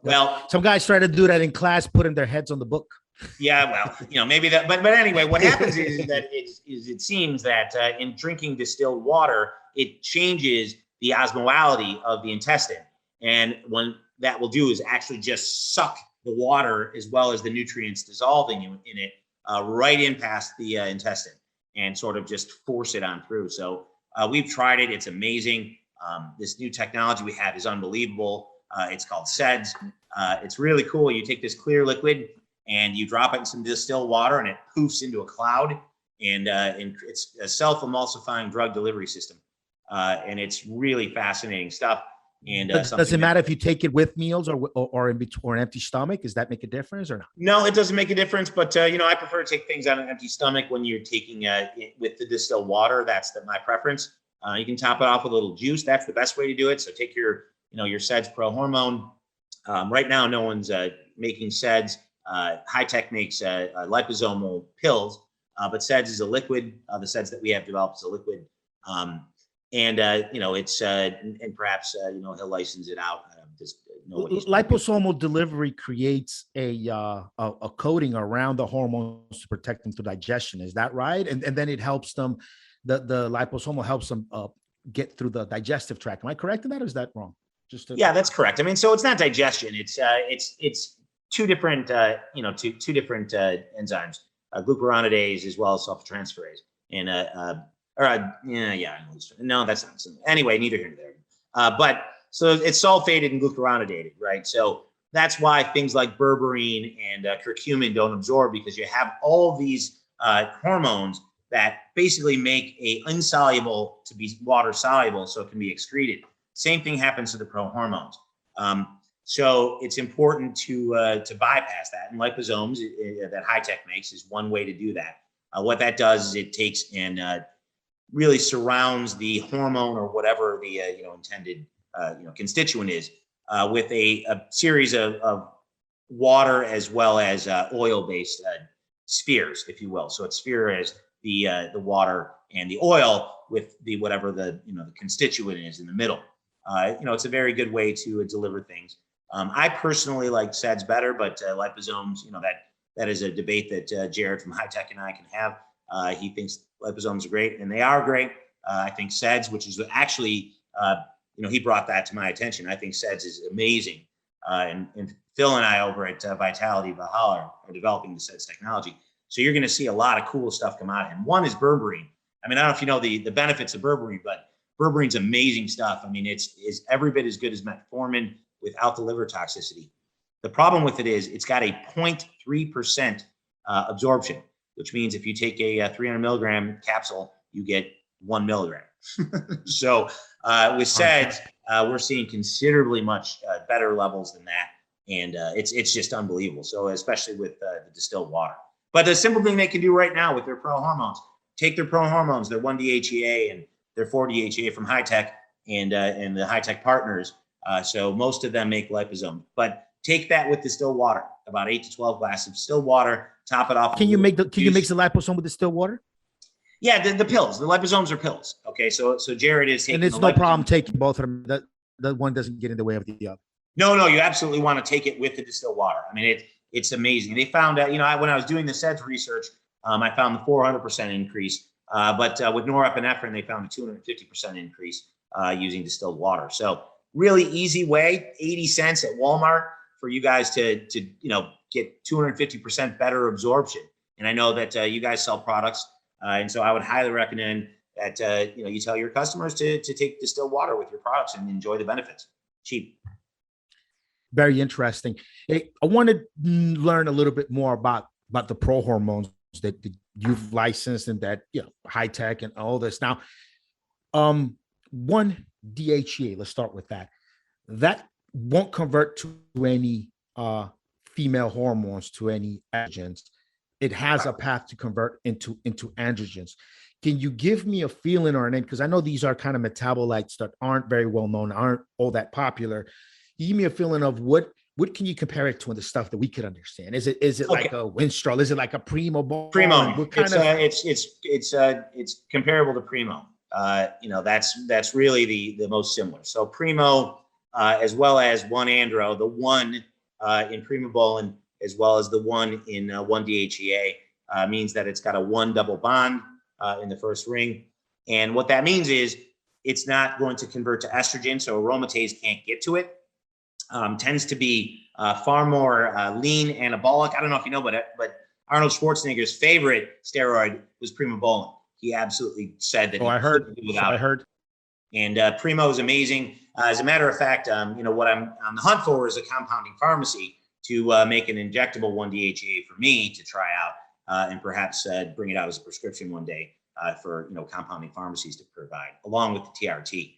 Well, some guys try to do that in class, putting their heads on the book. Yeah, well, maybe that, but anyway, what happens is that it seems that in drinking distilled water, it changes the osmolality of the intestine. And what that will do is actually just suck the water as well as the nutrients dissolving in it right in past the intestine and sort of just force it on through. So we've tried it. It's amazing. This new technology we have is unbelievable. It's called SEDS. It's really cool. You take this clear liquid and you drop it in some distilled water, and it poofs into a cloud. And it's a self-emulsifying drug delivery system. And it's really fascinating stuff. And does it matter if you take it with meals or in between, or an empty stomach? Does that make a difference or not? No, it doesn't make a difference. But I prefer to take things on an empty stomach when you're taking with the distilled water. That's my preference. You can top it off with a little juice. That's the best way to do it. So take your SEDS Pro Hormone. Right now, no one's making SEDS. High-tech makes liposomal pills, but SEDS is a liquid. The SEDS that we have developed is a liquid. It's and perhaps he'll license it out. Liposomal delivery creates a coating around the hormones to protect them through digestion. Is that right? And then it helps them. The liposomal helps them get through the digestive tract. Am I correct in that, or is that wrong? Yeah, that's correct. I mean, so it's not digestion. It's two different two different enzymes, glucuronidase as well as sulfotransferase, and no, that's not. Anyway, neither here nor there. But so it's sulfated and glucuronidated, right? So that's why things like berberine and curcumin don't absorb, because you have all these hormones that basically make a insoluble to be water soluble, so it can be excreted. Same thing happens to the pro hormones. So it's important to bypass that. And liposomes that high-tech makes is one way to do that. What that does is it takes and really surrounds the hormone or whatever the intended constituent is, with a series of water as well as oil-based spheres, if you will. So it's sphere as the water and the oil with the whatever the constituent is in the middle. It's a very good way to deliver things. I personally like SEDS better, but liposomes, that is a debate that Jared from High Tech and I can have. He thinks liposomes are great, and they are great. I think SEDS, which is actually, he brought that to my attention. I think SEDS is amazing. And Phil and I over at Vitality Valhalla are developing the SEDS technology. So you're going to see a lot of cool stuff come out of him. One is berberine. I mean, I don't know if you know the benefits of berberine, but berberine's amazing stuff. I mean, it's every bit as good as metformin without the liver toxicity. The problem with it is it's got a 0.3% absorption, which means if you take a 300 milligram capsule, you get 1 milligram. So with SEDS, we're seeing considerably much better levels than that. And it's just unbelievable. So especially with the distilled water. But the simple thing they can do right now with their pro hormones, take their pro hormones, their 1-DHEA and their 4-DHEA from High Tech and the High Tech partners. So most of them make liposome. But take that with distilled water, about 8 to 12 glasses of distilled water, top it off. Can you mix the liposome with distilled water? Yeah, the pills. The liposomes are pills. Okay, so Jared is taking. And it's no problem taking both of them. That one doesn't get in the way of the other. No, you absolutely want to take it with the distilled water. I mean, it's amazing. They found out, when I was doing the SEDS research, I found the 400% increase. But with norepinephrine, they found a 250% increase using distilled water. So really easy way, 80 cents at Walmart for you guys to get 250% better absorption. And I know that you guys sell products. And so I would highly recommend that, you tell your customers to take distilled water with your products and enjoy the benefits. Cheap. Very interesting. Hey, I want to learn a little bit more about the pro hormones that you've licensed and that, High Tech and all this. Now, 1-DHEA, let's start with that. That won't convert to any female hormones, to any androgens. It has a path to convert into androgens. Can you give me a feeling or an end? Because I know these are kind of metabolites that aren't very well known, aren't all that popular. Give me a feeling of what can you compare it to in the stuff that we could understand? Is it okay, like a Winstrol? Is it like a Primo ball? Primo. It's comparable to Primo. That's really the most similar. So Primo, as well as 1-Andro, the one in Primobolan, as well as the one in 1-DHEA, means that it's got a 1 double bond in the first ring. And what that means is it's not going to convert to estrogen, so aromatase can't get to it. Tends to be far more lean anabolic. I don't know if you know, but Arnold Schwarzenegger's favorite steroid was Primobolan. He absolutely said that. I heard. And Primo is amazing. As a matter of fact, what I'm on the hunt for is a compounding pharmacy to make an injectable 1-DHEA for me to try out and perhaps bring it out as a prescription one day for compounding pharmacies to provide, along with the TRT,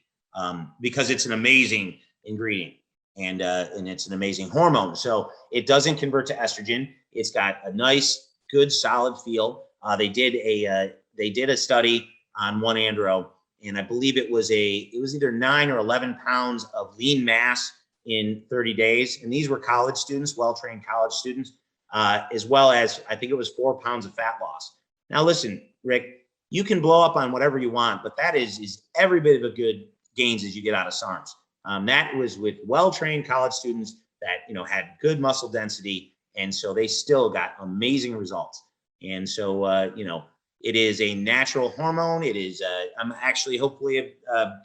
because it's an amazing ingredient. And it's an amazing hormone. So it doesn't convert to estrogen. It's got a nice, good, solid feel. They did a study on 1-Andro, and I believe it was either 9 or 11 pounds of lean mass in 30 days. And these were college students, well-trained college students, as well as I think it was 4 pounds of fat loss. Now listen, Rick, you can blow up on whatever you want, but that is every bit of a good gains as you get out of SARMs. That was with well-trained college students that, had good muscle density. And so they still got amazing results. And so, it is a natural hormone. It is, I'm actually hopefully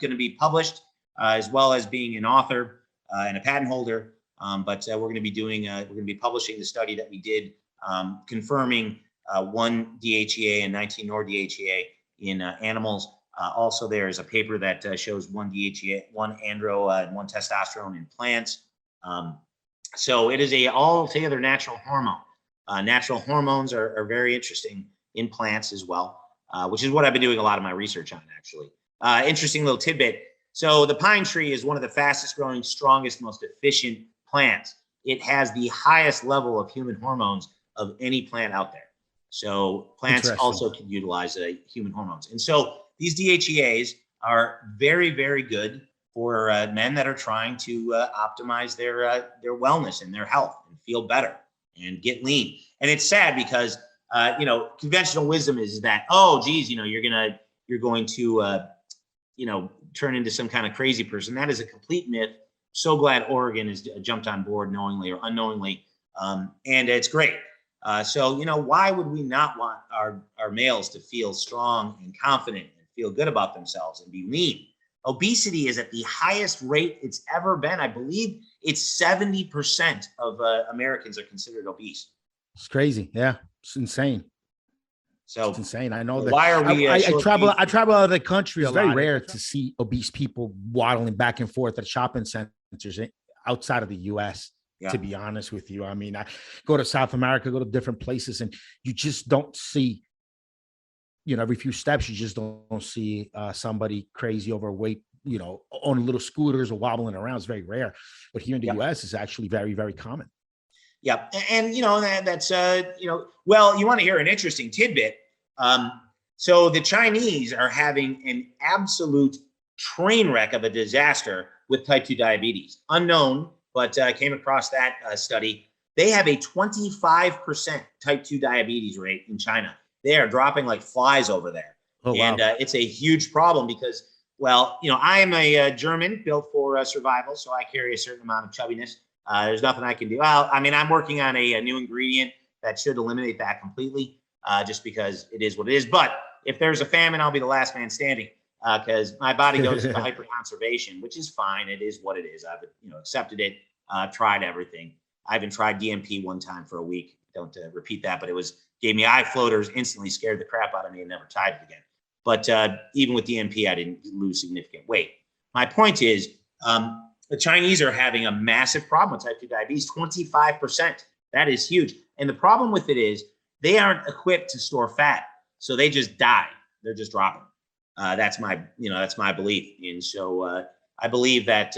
going to be published as well as being an author and a patent holder. But we're going to be publishing the study that we did confirming 1-DHEA and 19-nor-DHEA in animals. Also, there is a paper that shows 1-DHEA, 1-Andro, and 1-testosterone in plants. So it is a altogether natural hormone. Natural hormones are very interesting in plants as well, which is what I've been doing a lot of my research on, actually. Interesting little tidbit. So the pine tree is one of the fastest growing, strongest, most efficient plants. It has the highest level of human hormones of any plant out there. So plants also can utilize human hormones. And so these DHEAs are very, very good for men that are trying to optimize their wellness and their health and feel better and get lean. And it's sad because conventional wisdom is that, oh, geez, you're going to turn into some kind of crazy person. That is a complete myth. So glad Oregon has jumped on board knowingly or unknowingly, and it's great. So why would we not want our males to feel strong and confident and feel good about themselves and be lean? Obesity is at the highest rate it's ever been. I believe it's 70% of Americans are considered obese. It's crazy. Yeah, it's insane. So it's insane. I know that. Why are we? I travel out of the country. It's very rare to see obese people waddling back and forth at shopping centers outside of the U.S. Yeah. To be honest with you, I mean, I go to South America, go to different places, and you just don't see. Every few steps, you just don't see somebody crazy overweight, on little scooters or wobbling around. It's very rare. But here in the U.S., it's actually very, very common. Yeah. And, that's, well, you want to hear an interesting tidbit. So the Chinese are having an absolute train wreck of a disaster with type 2 diabetes. Unknown, but I came across that study. They have a 25% type 2 diabetes rate in China. They are dropping like flies over there. Oh, wow. And it's a huge problem because, well, I am a German built for survival, so I carry a certain amount of chubbiness. There's nothing I can do. Well, I mean, I'm working on a new ingredient that should eliminate that completely, just because it is what it is. But if there's a famine, I'll be the last man standing because my body goes into hyperconservation, which is fine. It is what it is. I've accepted it, tried everything. I even tried DMP one time for a week. Don't repeat that, but gave me eye floaters, instantly scared the crap out of me and never tried it again. But even with DMP, I didn't lose significant weight. My point is, the Chinese are having a massive problem with type 2 diabetes, 25%. That is huge. And the problem with it is they aren't equipped to store fat. So they just die. They're just dropping. That's my belief. And so I believe that,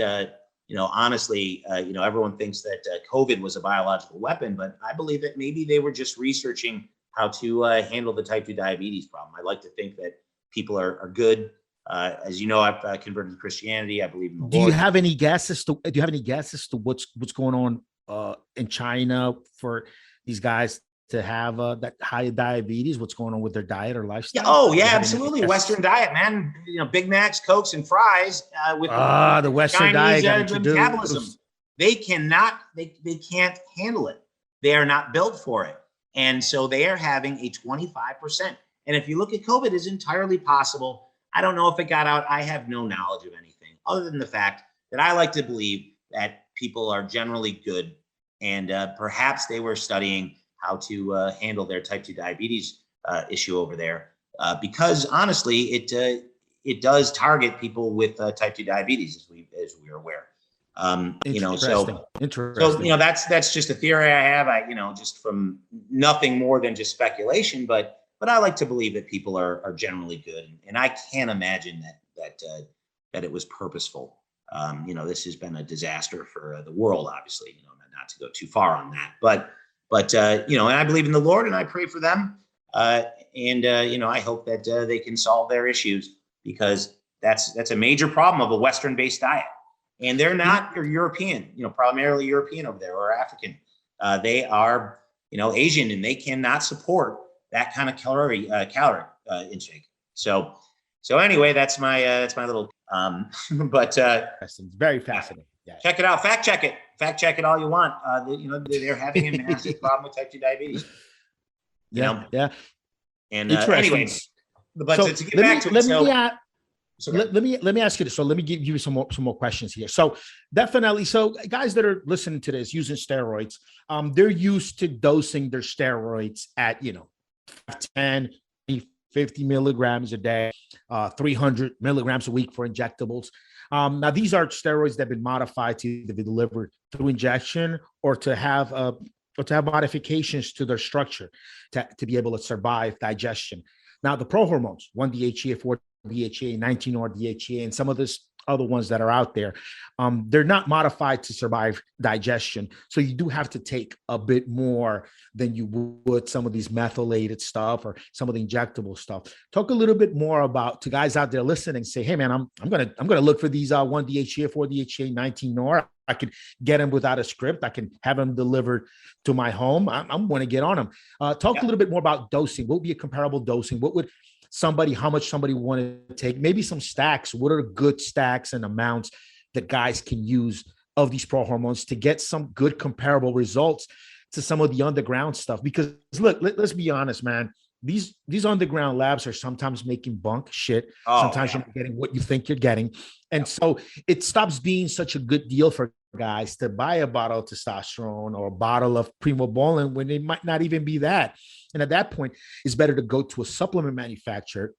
honestly, everyone thinks that COVID was a biological weapon, but I believe that maybe they were just researching how to handle the type 2 diabetes problem. I like to think that people are good. As you know, I've converted to Christianity. I believe in the Lord. Do you have any guesses to what's going on in China for these guys to have that high diabetes? What's going on with their diet or lifestyle? Yeah, oh yeah, absolutely. Western diet, man. Big Macs, Cokes, and fries with the Western Chinese diet metabolism. They cannot. They can't handle it. They are not built for it, and so they are having a 25%. And if you look at COVID, it's entirely possible. I don't know if it got out. I have no knowledge of anything other than the fact that I like to believe that people are generally good, and perhaps they were studying how to handle their type 2 diabetes issue over there, because honestly, it does target people with type 2 diabetes, as we are aware. So that's just a theory I have. Just from nothing more than just speculation, but I like to believe that people are generally good, and I can't imagine that it was purposeful. This has been a disaster for the world, obviously. Not to go too far on that, but and I believe in the Lord, and I pray for them, and I hope that they can solve their issues, because that's a major problem of a Western-based diet, and they're not European, primarily European over there, or African. They are Asian, and they cannot support that kind of calorie intake. So anyway, that's my little but it's very fascinating. Yeah. Check it out. Fact check it all you want. They're having a massive problem with type 2 diabetes. Yeah. And anyways, but so to get back to it, let me ask you this. So let me give you some more questions here. So definitely, guys that are listening to this using steroids, they're used to dosing their steroids at 10, 50 milligrams a day, 300 milligrams a week for injectables. Now, these are steroids that have been modified to be delivered through injection, or to have modifications to their structure to be able to survive digestion. Now, the pro hormones, 1 DHEA, 4 DHEA, 19 or DHEA, and some of this other ones that are out there. They're not modified to survive digestion. So you do have to take a bit more than you would some of these methylated stuff or some of the injectable stuff. Talk a little bit more about, to guys out there listening, say, hey man, I'm gonna look for these 1 DHEA, 4 DHEA, 19 NOR. I can get them without a script. I can have them delivered to my home. I'm going to get on them. Talk a little bit more about dosing. What would be a comparable dosing? What would how much somebody want to take? Maybe some stacks. What are good stacks and amounts that guys can use of these pro hormones to get some good comparable results to some of the underground stuff? Because look, let's be honest, man. These underground labs are sometimes making bunk shit. Sometimes you're not getting what you think you're getting. And so it stops being such a good deal for guys to buy a bottle of testosterone or a bottle of primobolan when it might not even be that. And at that point, it's better to go to a supplement manufacturer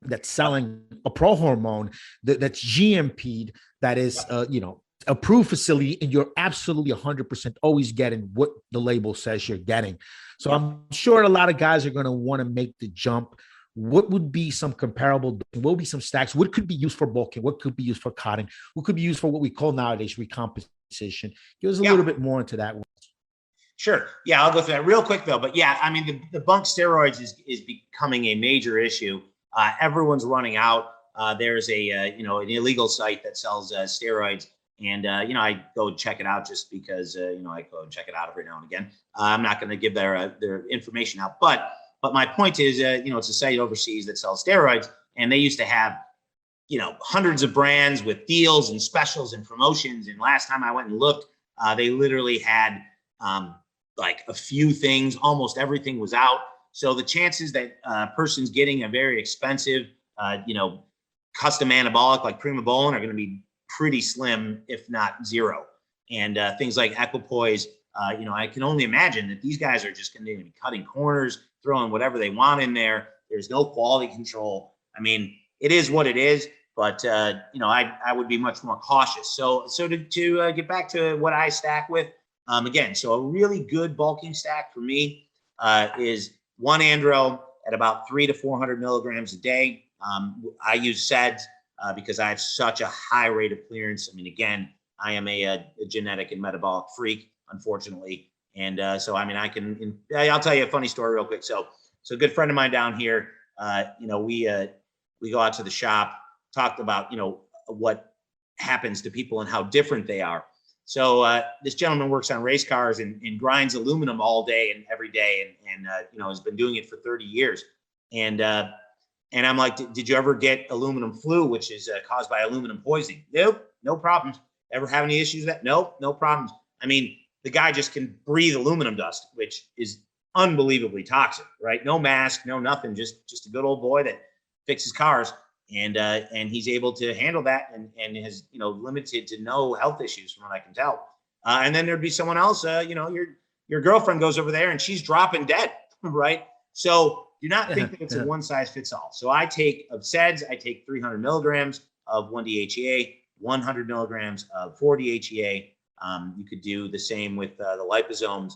that's selling a pro hormone that's GMP'd, that is, approved facility, and you're absolutely 100% always getting what the label says you're getting. So I'm sure a lot of guys are going to want to make the jump. What would be some comparable? What would be some stacks? What could be used for bulking? What could be used for cotton? What could be used for what we call nowadays recomposition? Give us a little bit more into that. Sure. Yeah, I'll go through that real quick though. But yeah, I mean, the bunk steroids is becoming a major issue. Everyone's running out. There's an illegal site that sells steroids. And, I go check it out just because, I go and check it out every now and again. I'm not going to give their information out. But my point is, it's a site overseas that sells steroids. And they used to have, hundreds of brands with deals and specials and promotions. And last time I went and looked, they literally had like a few things. Almost everything was out. So the chances that a person's getting a very expensive, custom anabolic like primobolan are going to be pretty slim, if not zero. And things like equipoise, I can only imagine that these guys are just going to be cutting corners, throwing whatever they want in there. There's no quality control. I mean, it is what it is, but I would be much more cautious. So to get back to what I stack with, again, so a really good bulking stack for me is one andro at about 300 to 400 milligrams a day. I use SEDS because I have such a high rate of clearance. I mean, again, I am a genetic and metabolic freak, unfortunately. And so, I mean, I'll tell you a funny story real quick. So a good friend of mine down here, we go out to the shop, talked about, what happens to people and how different they are. So this gentleman works on race cars and grinds aluminum all day and every day. And has been doing it for 30 years. And I'm like, did you ever get aluminum flu, which is caused by aluminum poisoning? Nope, no problems. Ever have any issues with that? Nope, no problems. I mean, the guy just can breathe aluminum dust, which is unbelievably toxic, right? No mask, no nothing, just a good old boy that fixes cars. And he's able to handle that and has, limited to no health issues from what I can tell. And then there'd be someone else, your girlfriend goes over there and she's dropping dead, right? So do not think that it's a one size fits all. So I take of SEDS, I take 300 milligrams of 1 DHEA, 100 milligrams of 4 DHEA. You could do the same with the liposomes,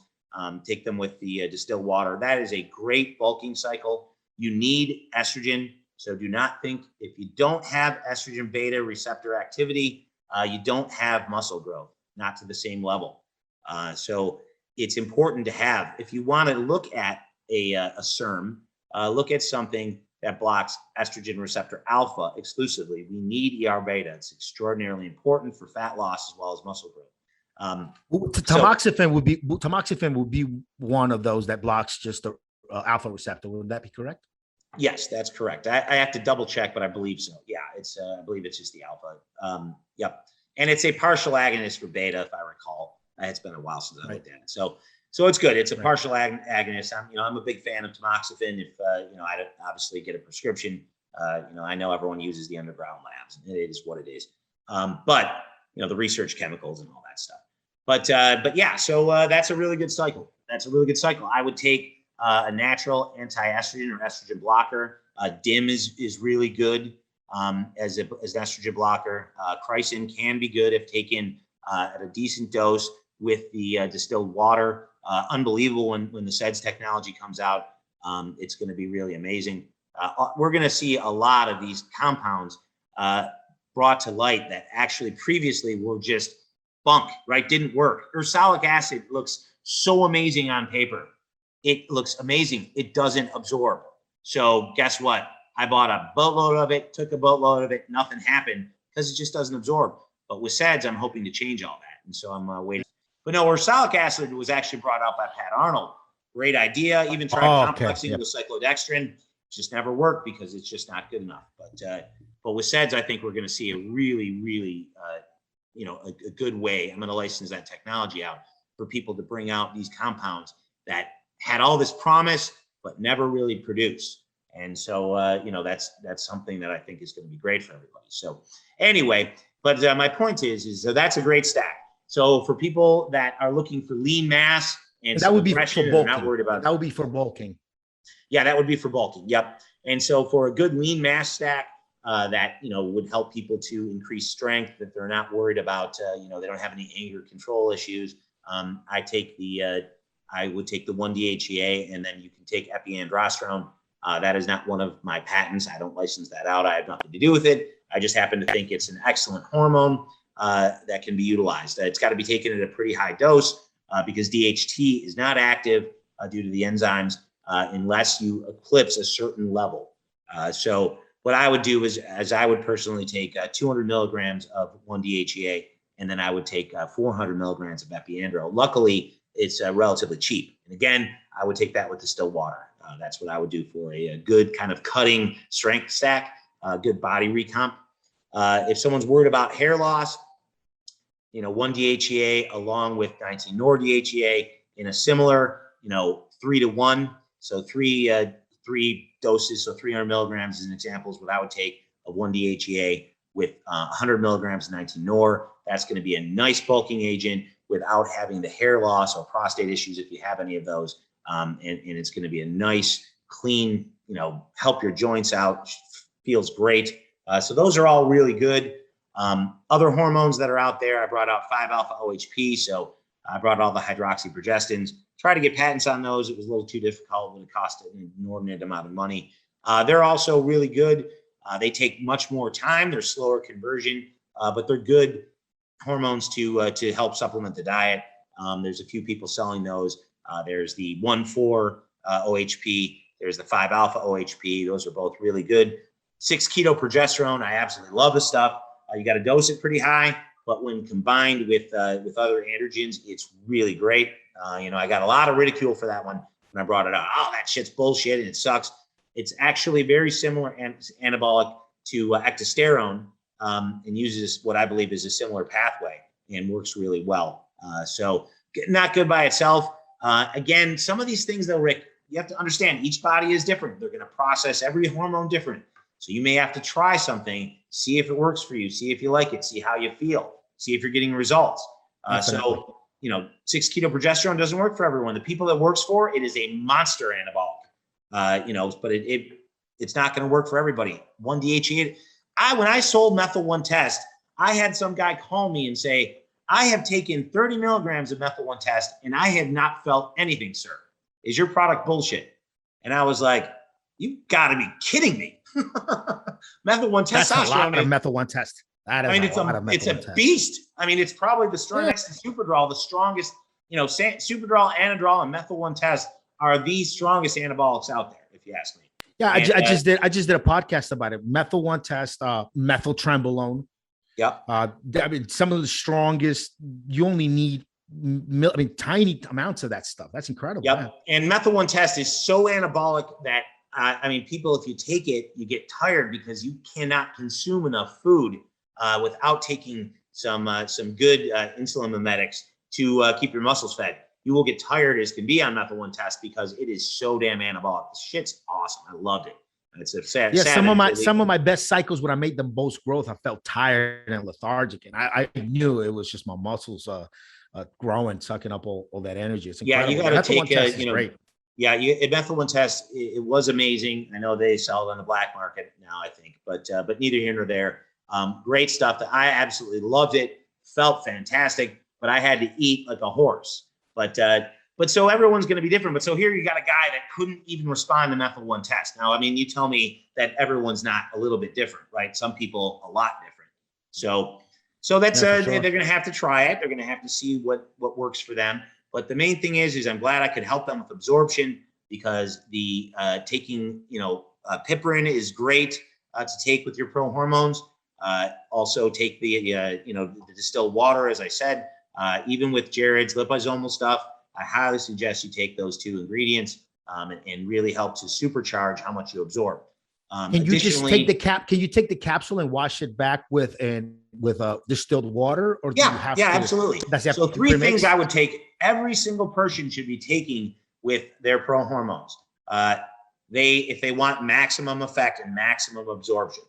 take them with the distilled water. That is a great bulking cycle. You need estrogen. So do not think if you don't have estrogen beta receptor activity, you don't have muscle growth, not to the same level. So it's important to have, if you want to look at a SERM, look at something that blocks estrogen receptor alpha exclusively. We need ER beta. It's extraordinarily important for fat loss as well as muscle growth. Tamoxifen would be one of those that blocks just the alpha receptor. Would that be correct? Yes, that's correct. I have to double check, but I believe so. Yeah, I believe it's just the alpha. Yep. And it's a partial agonist for beta, if I recall. It's been a while since I looked at it. So it's good. It's a partial agonist. I'm a big fan of tamoxifen. If I obviously get a prescription, I know everyone uses the underground labs. It is what it is. But the research chemicals and all that stuff. But yeah, so that's a really good cycle. I would take a natural anti-estrogen or estrogen blocker. DIM is really good as an estrogen blocker. Chrysin can be good if taken at a decent dose with the distilled water. Unbelievable when the SEDS technology comes out. It's going to be really amazing. We're going to see a lot of these compounds brought to light that actually previously were just bunk, right? Didn't work. Ursolic acid looks so amazing on paper. It looks amazing. It doesn't absorb. So guess what? I bought a boatload of it, took a boatload of it, nothing happened because it just doesn't absorb. But with SADS, I'm hoping to change all that. And so I'm waiting. But no, ursolic acid was actually brought out by Pat Arnold. Great idea. Even tried complexing with cyclodextrin. Just never worked because it's just not good enough. But with SADS, I think we're going to see a really, really, a good way. I'm going to license that technology out for people to bring out these compounds that had all this promise, but never really produced. And so, that's something that I think is going to be great for everybody. So anyway, but my point is that's a great stack. So for people that are looking for lean mass and that would be for bulking. Not worried about that would be for bulking. Yeah, that would be for bulking. Yep. And so for a good lean mass stack that, would help people to increase strength, that they're not worried about, they don't have any anger control issues. I would take the 1-DHEA, and then you can take epiandrosterone. That is not one of my patents. I don't license that out. I have nothing to do with it. I just happen to think it's an excellent hormone that can be utilized. It's got to be taken at a pretty high dose because DHT is not active due to the enzymes unless you eclipse a certain level. So what I would do is I would personally take 200 milligrams of 1-DHEA, and then I would take 400 milligrams of epiandro. Luckily, it's relatively cheap. And again, I would take that with distilled water. That's what I would do for a good kind of cutting strength stack, good body recomp. If someone's worried about hair loss, 1-DHEA along with 19-Nor-DHEA in a similar, 3-to-1. So three doses, so 300 milligrams as an example is what I would take of 1-DHEA with 100 milligrams of 19-Nor. That's going to be a nice bulking agent without having the hair loss or prostate issues if you have any of those. And it's going to be a nice, clean, help your joints out, feels great. So those are all really good. Other hormones that are out there, I brought out 5-alpha-OHP. So I brought all the hydroxyprogestins. Try to get patents on those. It was a little too difficult when it cost an inordinate amount of money. They're also really good. They take much more time. They're slower conversion, but they're good hormones to help supplement the diet. There's a few people selling those. There's the 1,4-OHP. There's the 5-alpha-OHP. Those are both really good. 6-keto-progesterone. I absolutely love the stuff. You got to dose it pretty high, but when combined with other androgens, it's really great. I got a lot of ridicule for that one when I brought it out. Oh, that shit's bullshit and it sucks. It's actually very similar anabolic to ectosterone and uses what I believe is a similar pathway and works really well. So not good by itself. Again, some of these things though, Rick, you have to understand each body is different. They're going to process every hormone different. So you may have to try something, see if it works for you, see if you like it, see how you feel, see if you're getting results. 6-keto-progesterone doesn't work for everyone. The people that works for, it is a monster anabolic, but it's not going to work for everybody. 1-DHEA. When I sold methyl 1 test, I had some guy call me and say, I have taken 30 milligrams of methyl 1 test and I have not felt anything, sir. Is your product bullshit? And I was like, you gotta be kidding me. Methyl 1 test. That's a lot of methyl 1 test. That is it's a beast. I mean, it's probably the strongest next to Superdrol, the strongest, Superdrol, Anadrol, and methyl 1 test are the strongest anabolics out there, if you ask me. Yeah, I just did a podcast about it. Methyl 1 test, methyltrenbolone. Yeah. Some of the strongest. You only need tiny amounts of that stuff. That's incredible. Yep. Man. And methyl 1 test is so anabolic that people, if you take it, you get tired because you cannot consume enough food without taking some good insulin mimetics to keep your muscles fed. You will get tired as can be on methyl 1 test because it is so damn anabolic. This shit's awesome. I loved it. It's a sad. Yeah, some of my best cycles when I made the most growth, I felt tired and lethargic, and I knew it was just my muscles growing, sucking up all that energy. It's incredible. Yeah, you got to take great. Yeah, methyl 1 test. It was amazing. I know they sell it on the black market now, I think, but neither here nor there. Great stuff. That I absolutely loved it. Felt fantastic, but I had to eat like a horse. But so everyone's going to be different. But so here you got a guy that couldn't even respond to methyl 1 test. Now, you tell me that everyone's not a little bit different, right? Some people a lot different. So that's Yeah, for sure. they're going to have to try it. They're going to have to see what works for them. But the main thing is I'm glad I could help them with absorption, because the taking piperin is great to take with your pro hormones. Also take the the distilled water, as I said. Even with Jared's liposomal stuff, I highly suggest you take those two ingredients and really help to supercharge how much you absorb. Can you just take the Can you take the capsule and wash it back with distilled water, or do you have to? Absolutely. So three things I would take. Every single person should be taking with their pro hormones. If they want maximum effect and maximum absorption,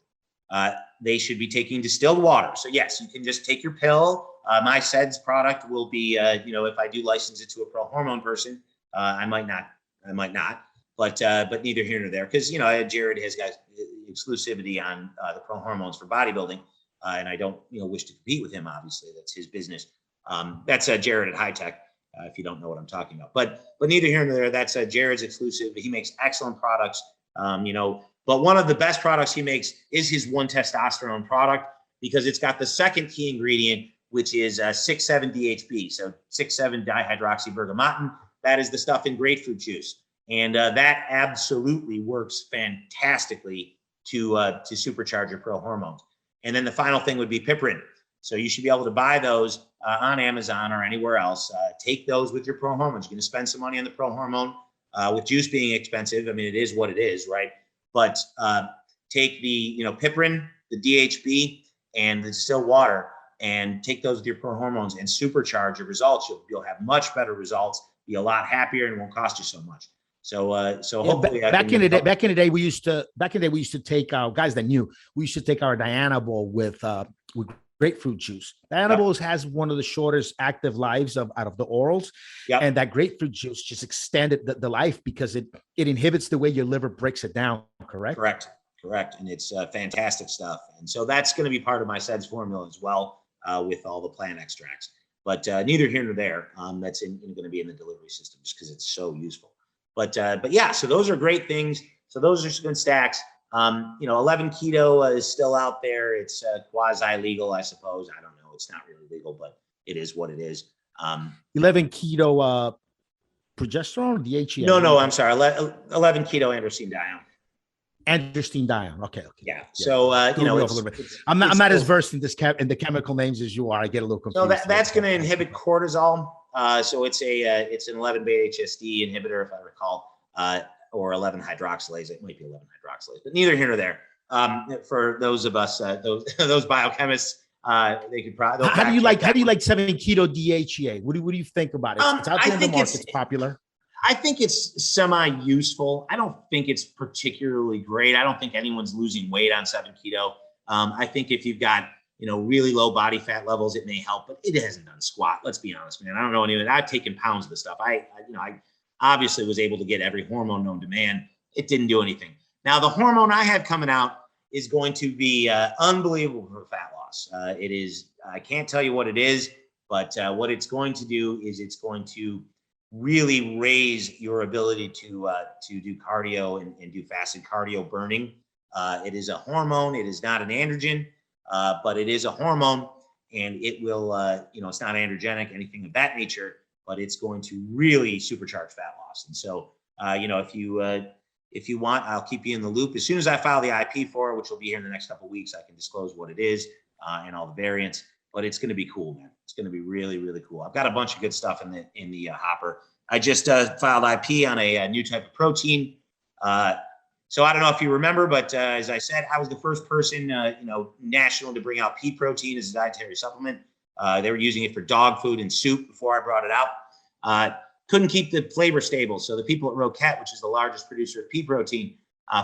they should be taking distilled water. So yes, you can just take your pill. My SEDS product will be, if I do license it to a pro hormone person, I might not, but neither here nor there, because Jared has got exclusivity on the pro hormones for bodybuilding, and I don't wish to compete with him. Obviously, that's his business. That's Jared at High Tech. If you don't know what I'm talking about, but neither here nor there. That's Jared's exclusive. He makes excellent products. But one of the best products he makes is his 1-testosterone product, because it's got the second key ingredient, which is 6,7-DHB. So 6,7-dihydroxybergamotin. That is the stuff in grapefruit juice. And that absolutely works fantastically to supercharge your pro hormones. And then the final thing would be piperin. So you should be able to buy those on Amazon or anywhere else. Take those with your pro hormones. You're going to spend some money on the pro hormone, with juice being expensive. I mean, it is what it is, right? But take the piperin, the DHB, and the distilled water, and take those with your pro hormones and supercharge your results. You'll have much better results, be a lot happier, and it won't cost you so much. So hopefully back in the day we used to take our guys that knew, we used to take our Dianabol with grapefruit juice. Dianabol has one of the shortest active lives out of the orals. Yep. And that grapefruit juice just extended the life, because it inhibits the way your liver breaks it down. Correct. And it's fantastic stuff. And so that's going to be part of my SEDS formula as well, with all the plant extracts. But neither here nor there. That's going to be in the delivery system, just because it's so useful. But yeah, so those are great things. So those are good stacks. 11 keto is still out there. It's quasi legal, I suppose. I don't know. It's not really legal, but it is what it is. 11 keto progesterone, DHEA? No, I'm sorry. 11 keto androstenedione. Androstenedione. Okay. Yeah. So I'm not as versed in the chemical names as you are. I get a little confused. So that's going to inhibit cortisol. So it's an 11-beta-HSD inhibitor, if I recall, or 11-hydroxylase. It might be 11-hydroxylase, but neither here nor there. For those of us, those biochemists, they could probably. How do you like 7 keto DHEA? What do you think about it? It's out there in the market. It's popular. I think it's semi-useful. I don't think it's particularly great. I don't think anyone's losing weight on 7 keto. I think if you've got really low body fat levels, it may help, but it hasn't done squat. Let's be honest, man. I don't know anything. I've taken pounds of the stuff. I obviously was able to get every hormone known to man. It didn't do anything. Now, the hormone I have coming out is going to be unbelievable for fat loss. It is. I can't tell you what it is, but what it's going to do is it's going to really raise your ability to do cardio and do fasted cardio burning. It is a hormone. It is not an androgen. But it is a hormone, and it will, it's not androgenic, anything of that nature, but it's going to really supercharge fat loss. And so, if you want, I'll keep you in the loop. As soon as I file the IP for it, which will be here in the next couple of weeks, I can disclose what it is and all the variants. But it's going to be cool, man. It's going to be really, really cool. I've got a bunch of good stuff in the hopper. I just filed IP on a new type of protein. So I don't know if you remember, but as I said, I was the first person, national to bring out pea protein as a dietary supplement. They were using it for dog food and soup before I brought it out. Couldn't keep the flavor stable. So the people at Roquette, which is the largest producer of pea protein,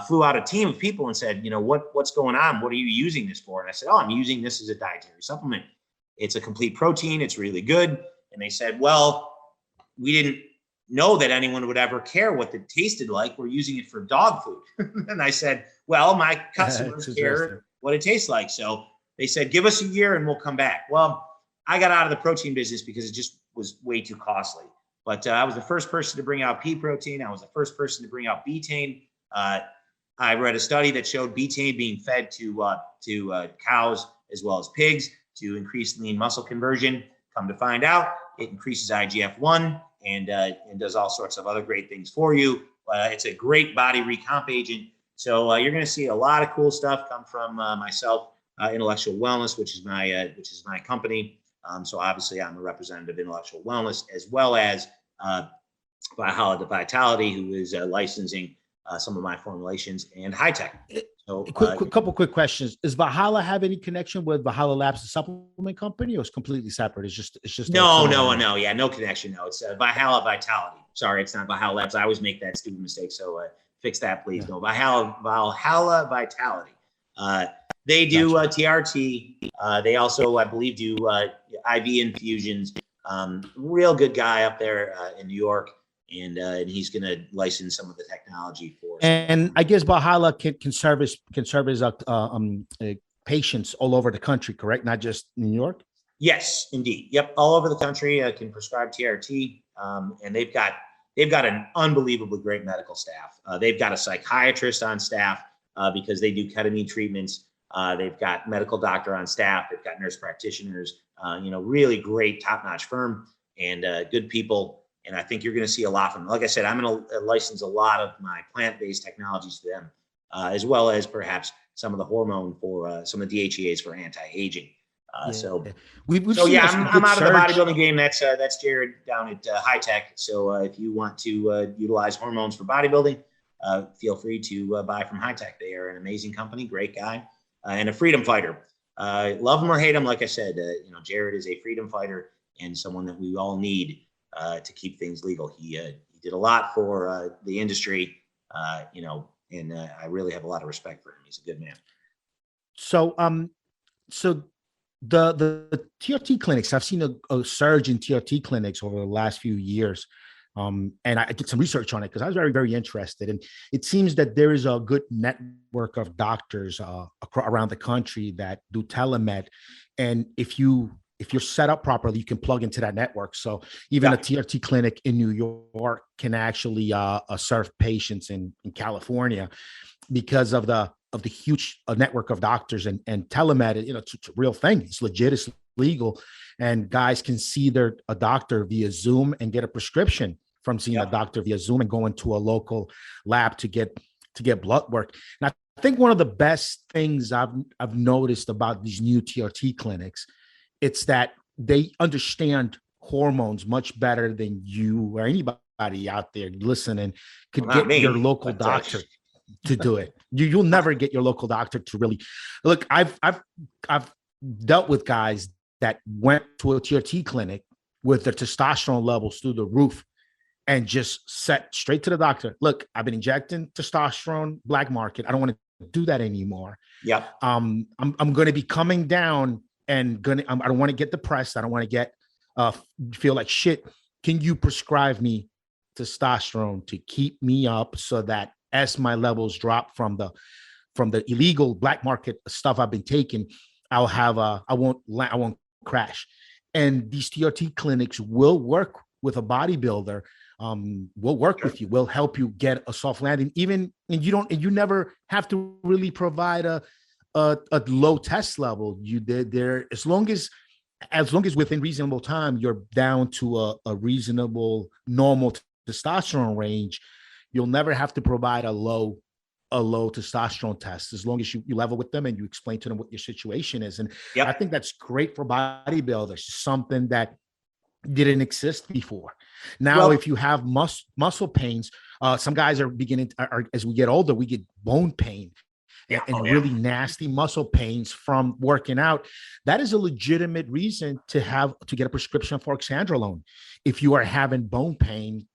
flew out a team of people and said, what's going on? What are you using this for? And I said, I'm using this as a dietary supplement. It's a complete protein. It's really good. And they said, well, we didn't know that anyone would ever care what it tasted like. We're using it for dog food. And I said, well, my customers care what it tastes like. So they said, give us a year and we'll come back. Well, I got out of the protein business because it just was way too costly. But I was the first person to bring out pea protein. I was the first person to bring out betaine. I read a study that showed betaine being fed to cows as well as pigs to increase lean muscle conversion. Come to find out, it increases IGF-1 and does all sorts of other great things for you. It's a great body recomp agent. So you're going to see a lot of cool stuff come from myself, Intellectual Wellness, which is my company. So obviously, I'm a representative of Intellectual Wellness, as well as Valhalla Vitality, who is licensing some of my formulations, and High Tech. So, couple quick questions. Does Valhalla have any connection with Valhalla Labs, the supplement company, or it's completely separate? It's just no. Yeah, no connection. No, it's Valhalla Vitality. Sorry, it's not Valhalla Labs. I always make that stupid mistake. So fix that, please. Yeah. No, Valhalla Vitality. They do TRT. They also, I believe, do IV infusions. Real good guy up there in New York. And he's going to license some of the technology for. And I guess Valhalla can service patients all over the country, correct? Not just New York. Yes, indeed. Yep, all over the country can prescribe TRT, and they've got an unbelievably great medical staff. They've got a psychiatrist on staff because they do ketamine treatments. They've got medical doctor on staff. They've got nurse practitioners. Really great, top-notch firm and good people. And I think you're going to see a lot from them. Like I said, I'm going to license a lot of my plant-based technologies to them, as well as perhaps some of the hormone for some of the DHEAs for anti-aging. I'm out of the bodybuilding game. That's Jared down at High Tech. So if you want to utilize hormones for bodybuilding, feel free to buy from High Tech. They are an amazing company, great guy, and a freedom fighter. Love him or hate him, like I said, Jared is a freedom fighter and someone that we all need to keep things legal. He did a lot for the industry, and I really have a lot of respect for him. He's a good man. So, so the TRT clinics, I've seen a surge in TRT clinics over the last few years. And I did some research on it because I was very, very interested. And it seems that there is a good network of doctors around the country that do telemed. And if you're set up properly, you can plug into that network. So even a TRT clinic in New York can actually serve patients in California because of the huge network of doctors and telemed. It's a real thing. It's legit. It's legal, and guys can see a doctor via Zoom and get a prescription from seeing a doctor via Zoom and go into a local lab to get blood work. And I think one of the best things I've noticed about these new TRT clinics, it's that they understand hormones much better than you or anybody out there listening could get your local doctor to do it. You'll never get your local doctor to really look. I've dealt with guys that went to a TRT clinic with their testosterone levels through the roof and just set straight to the doctor. Look, I've been injecting testosterone, black market. I don't want to do that anymore. Yeah. I'm going to be coming down and I don't want to get depressed. I don't want to get feel like shit. Can you prescribe me testosterone to keep me up so that as my levels drop from the illegal black market stuff I've been taking, I won't crash. And these TRT clinics will work with a bodybuilder. Will work with you. Will help you get a soft landing. And you never have to really provide a low test level. As long as within reasonable time you're down to a reasonable normal testosterone range, you'll never have to provide a low testosterone test, as long as you level with them and you explain to them what your situation is. And I think that's great for bodybuilders, something that didn't exist before. Now, if you have muscle pains, some guys are as we get older, we get bone pain and really nasty muscle pains from working out. That is a legitimate reason to get a prescription for oxandrolone. If you are having bone pain,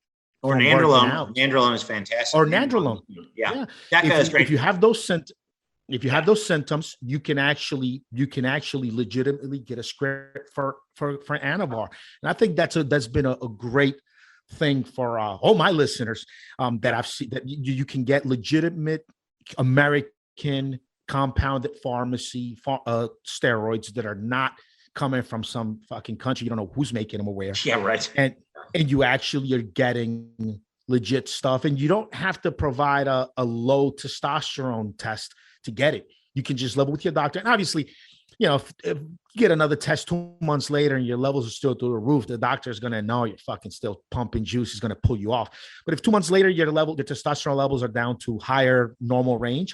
or nandrolone. Nandrolone is fantastic. Or nandrolone. Yeah. That guy is great. If you have those symptoms, you can actually legitimately get a script for Anavar. And I think that's been a great thing for all my listeners that I've seen, that you can get legitimate American compounded pharmacy steroids that are not coming from some fucking country. You don't know who's making them or where. Yeah, right. And you actually are getting legit stuff, and you don't have to provide a low testosterone test to get it. You can just level with your doctor. And obviously, if you get another test 2 months later and your levels are still through the roof, the doctor is going to know you're fucking still pumping juice. He's going to pull you off. But if 2 months later, your testosterone levels are down to higher normal range,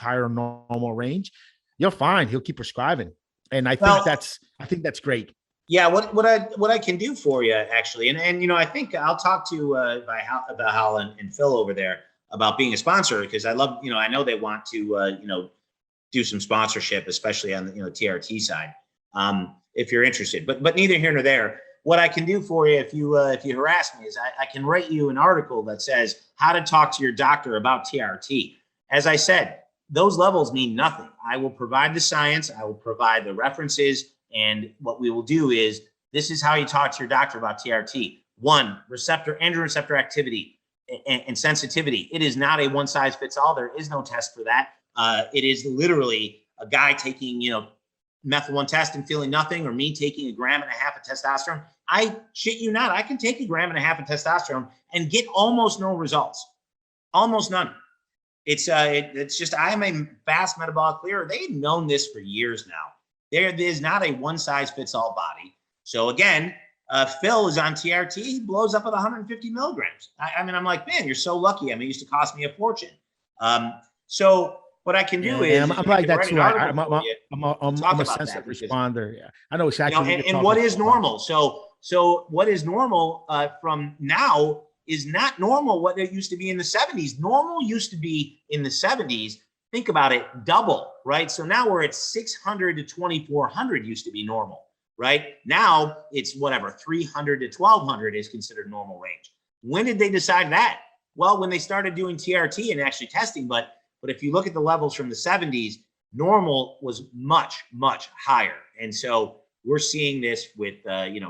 you're fine. He'll keep prescribing. And I think that's great. Yeah, what I can do for you actually, and I think I'll talk to Valhalla and Phil over there about being a sponsor, because I love, I know they want to do some sponsorship, especially on the TRT side, if you're interested. But neither here nor there. What I can do for you if you harass me is I can write you an article that says how to talk to your doctor about TRT. As I said, those levels mean nothing. I will provide the science, I will provide the references, and what we will do is, this is how you talk to your doctor about TRT. 1, androgen receptor activity and sensitivity. It is not a one size fits all. There is no test for that. It is literally a guy taking, methyl 1 test and feeling nothing, or me taking 1.5 grams of testosterone. I shit you not, I can take 1.5 grams of testosterone and get almost no results, almost none. It's just, I am a fast metabolic clearer. They've known this for years now. There is not a one size fits all body. So again, Phil is on TRT. He blows up at 150 milligrams. I mean, I'm like, man, you're so lucky. I mean, it used to cost me a fortune. So what I can do is, I'm like that too. I'm a sensitive responder. Yeah, I know exactly. And what is normal? So what is normal from now is not normal what it used to be in the 70s. Normal used to be in the 70s. Think about it, double, right? So now we're at 600 to 2,400 used to be normal, right? Now it's whatever, 300 to 1,200 is considered normal range. When did they decide that? Well, when they started doing TRT and actually testing, but if you look at the levels from the 70s, normal was much, much higher. And so we're seeing this with,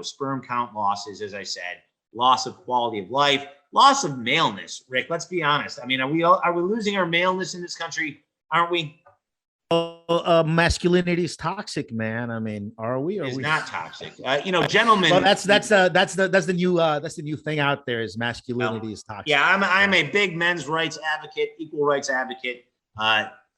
sperm count losses, as I said, loss of quality of life, loss of maleness. Rick, let's be honest. I mean, are we losing our maleness in this country? Aren't we? Masculinity is toxic, man. I mean, are we? It's not toxic. Gentlemen. Well, that's the new thing out there, is masculinity is toxic. Yeah, I'm a big men's rights advocate, equal rights advocate.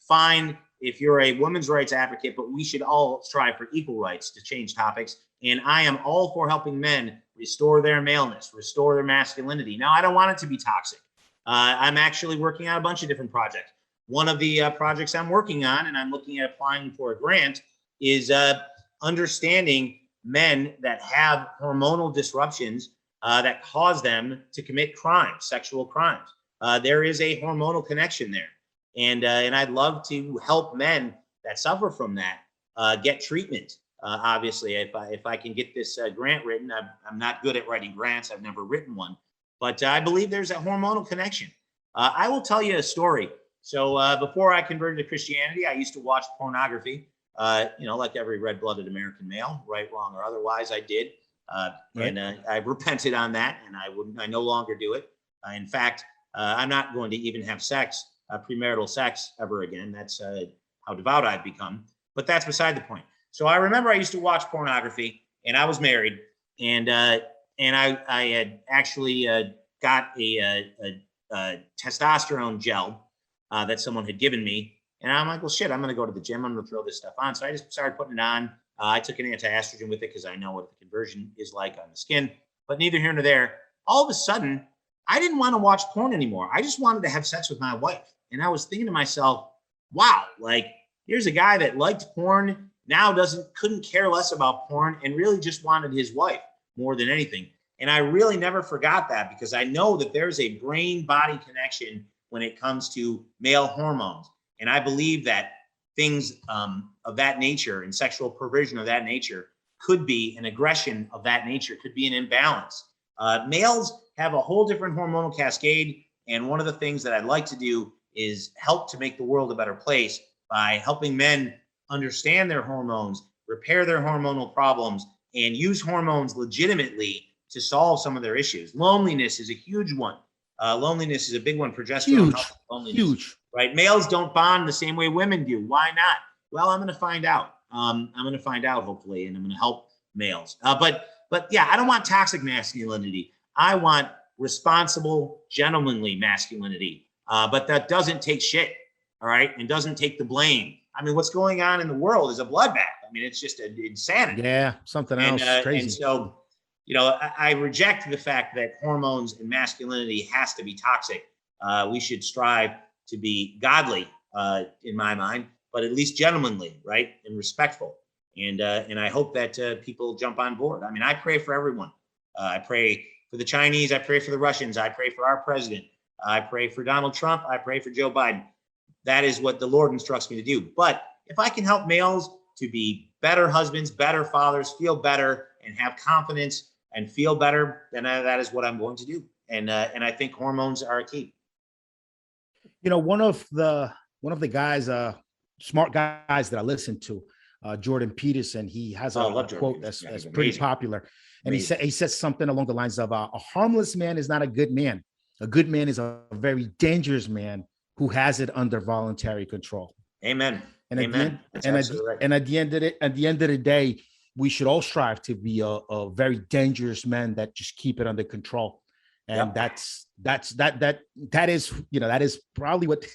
Fine if you're a women's rights advocate, but we should all strive for equal rights, to change topics. And I am all for helping men restore their maleness, restore their masculinity. Now, I don't want it to be toxic. I'm actually working on a bunch of different projects. One of the projects I'm working on, and I'm looking at applying for a grant, is understanding men that have hormonal disruptions that cause them to commit crimes, sexual crimes. There is a hormonal connection there. And I'd love to help men that suffer from that get treatment. Obviously, if I can get this grant written, I'm not good at writing grants. I've never written one, but I believe there's a hormonal connection. I will tell you a story. So before I converted to Christianity, I used to watch pornography, like every red-blooded American male, right, wrong, or otherwise. I did. And I've repented on that, and I no longer do it. In fact, I'm not going to even have sex, premarital sex, ever again. That's how devout I've become. But that's beside the point. So I remember I used to watch pornography, and I was married, and I had actually got a testosterone gel that someone had given me. And I'm like, well, shit, I'm going to go to the gym. I'm going to throw this stuff on. So I just started putting it on. I took an anti-estrogen with it because I know what the conversion is like on the skin. But neither here nor there. All of a sudden, I didn't want to watch porn anymore. I just wanted to have sex with my wife. And I was thinking to myself, wow, like, here's a guy that liked porn, now couldn't care less about porn, and really just wanted his wife more than anything. And I really never forgot that, because I know that there's a brain-body connection when it comes to male hormones. And I believe that things of that nature and sexual perversion of that nature could be an aggression of that nature, could be an imbalance. Males have a whole different hormonal cascade. And one of the things that I'd like to do is help to make the world a better place by helping men understand their hormones, repair their hormonal problems, and use hormones legitimately to solve some of their issues. Loneliness is a huge one. Loneliness is a big one. Progesterone helps loneliness. Huge. Right? Males don't bond the same way women do. Why not? Well, I'm going to find out. I'm going to find out, hopefully, and I'm going to help males. But yeah, I don't want toxic masculinity. I want responsible, gentlemanly masculinity. But that doesn't take shit, all right, and doesn't take the blame. I mean, what's going on in the world is a bloodbath. I mean, it's just an insanity. Yeah, something else crazy. And so, I reject the fact that hormones and masculinity has to be toxic. We should strive to be godly, in my mind, but at least gentlemanly, right, and respectful. And I hope that people jump on board. I mean, I pray for everyone. I pray for the Chinese. I pray for the Russians. I pray for our president. I pray for Donald Trump. I pray for Joe Biden. That is what the Lord instructs me to do. But if I can help males to be better husbands, better fathers, feel better, and have confidence and feel better, then that is what I'm going to do. And I think hormones are a key. One of the guys, smart guys that I listen to, Jordan Peterson, he has a quote that's pretty popular. And he says something along the lines of, a harmless man is not a good man. A good man is a very dangerous man who has it under voluntary control. Amen. And Amen. At the end of the day, we should all strive to be a very dangerous man that just keep it under control. And that is probably what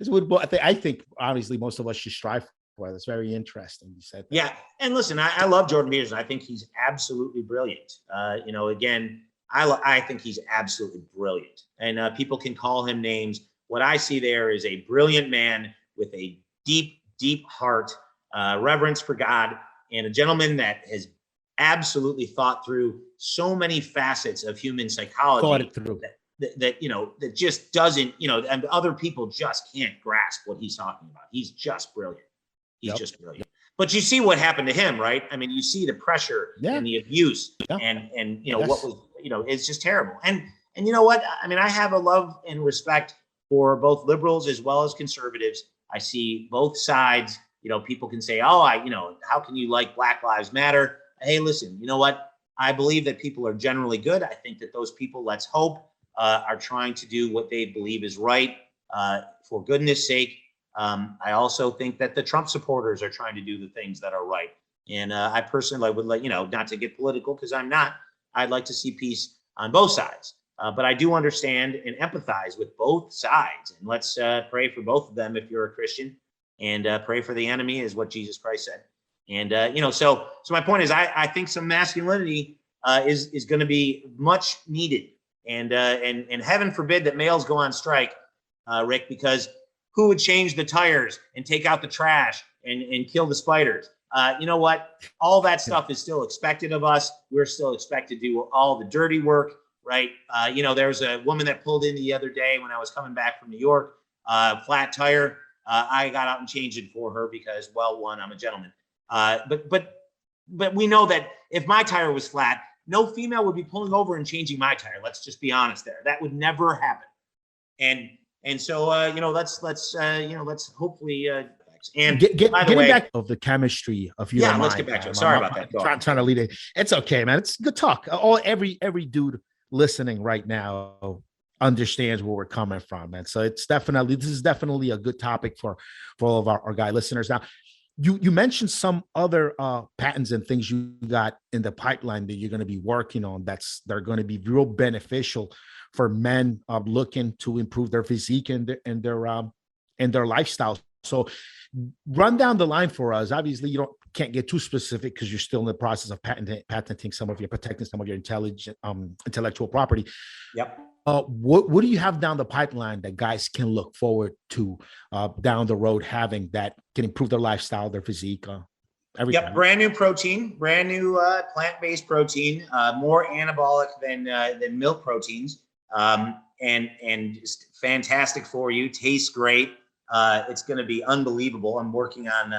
is what I think obviously most of us should strive for. That's very interesting. You said that. Yeah. And listen, I love Jordan Peterson. I think he's absolutely brilliant. Again, I think he's absolutely brilliant. And people can call him names. What I see there is a brilliant man with a deep, deep heart, reverence for God, and a gentleman that has absolutely thought through so many facets of human psychology. Thought it through. That just doesn't, and other people just can't grasp what he's talking about. He's just brilliant. He's just brilliant. But you see what happened to him, right? I mean, you see the pressure and the abuse and what was, it's just terrible. And you know what? I mean, I have a love and respect for both liberals as well as conservatives. I see both sides. People can say, oh, how can you like Black Lives Matter? Hey, listen, you know what? I believe that people are generally good. I think that those people, let's hope, are trying to do what they believe is right for goodness sake. I also think that the Trump supporters are trying to do the things that are right. And I personally would like, not to get political because I'm not, I'd like to see peace on both sides. But I do understand and empathize with both sides. And let's pray for both of them if you're a Christian, and pray for the enemy is what Jesus Christ said. And, so my point is, I think some masculinity is going to be much needed. And heaven forbid that males go on strike, Rick, because who would change the tires and take out the trash and kill the spiders? You know what? All that stuff is still expected of us. We're still expected to do all the dirty work, right? There was a woman that pulled in the other day when I was coming back from New York, flat tire. I got out and changed it for her because, well, one, I'm a gentleman. But we know that if my tire was flat, no female would be pulling over and changing my tire. Let's just be honest there. That would never happen. And so let's hopefully and getting back of the chemistry of you. Yeah, let's get back to it. Sorry about that. Trying to lead it. It's okay, man. It's good talk. Every dude listening right now understands where we're coming from, man. So this is definitely a good topic for all of our guy listeners. Now, you mentioned some other patents and things you got in the pipeline that you're going to be working on they're going to be real beneficial for men looking to improve their physique and their lifestyle. So run down the line for us. Obviously, you can't get too specific because you're still in the process of protecting some of your intellectual property. Yep. What do you have down the pipeline that guys can look forward to down the road, having that can improve their lifestyle, their physique, everything? Yep, brand new protein, brand new plant-based protein, more anabolic than milk proteins, and just fantastic for you. Tastes great. It's going to be unbelievable. I'm working on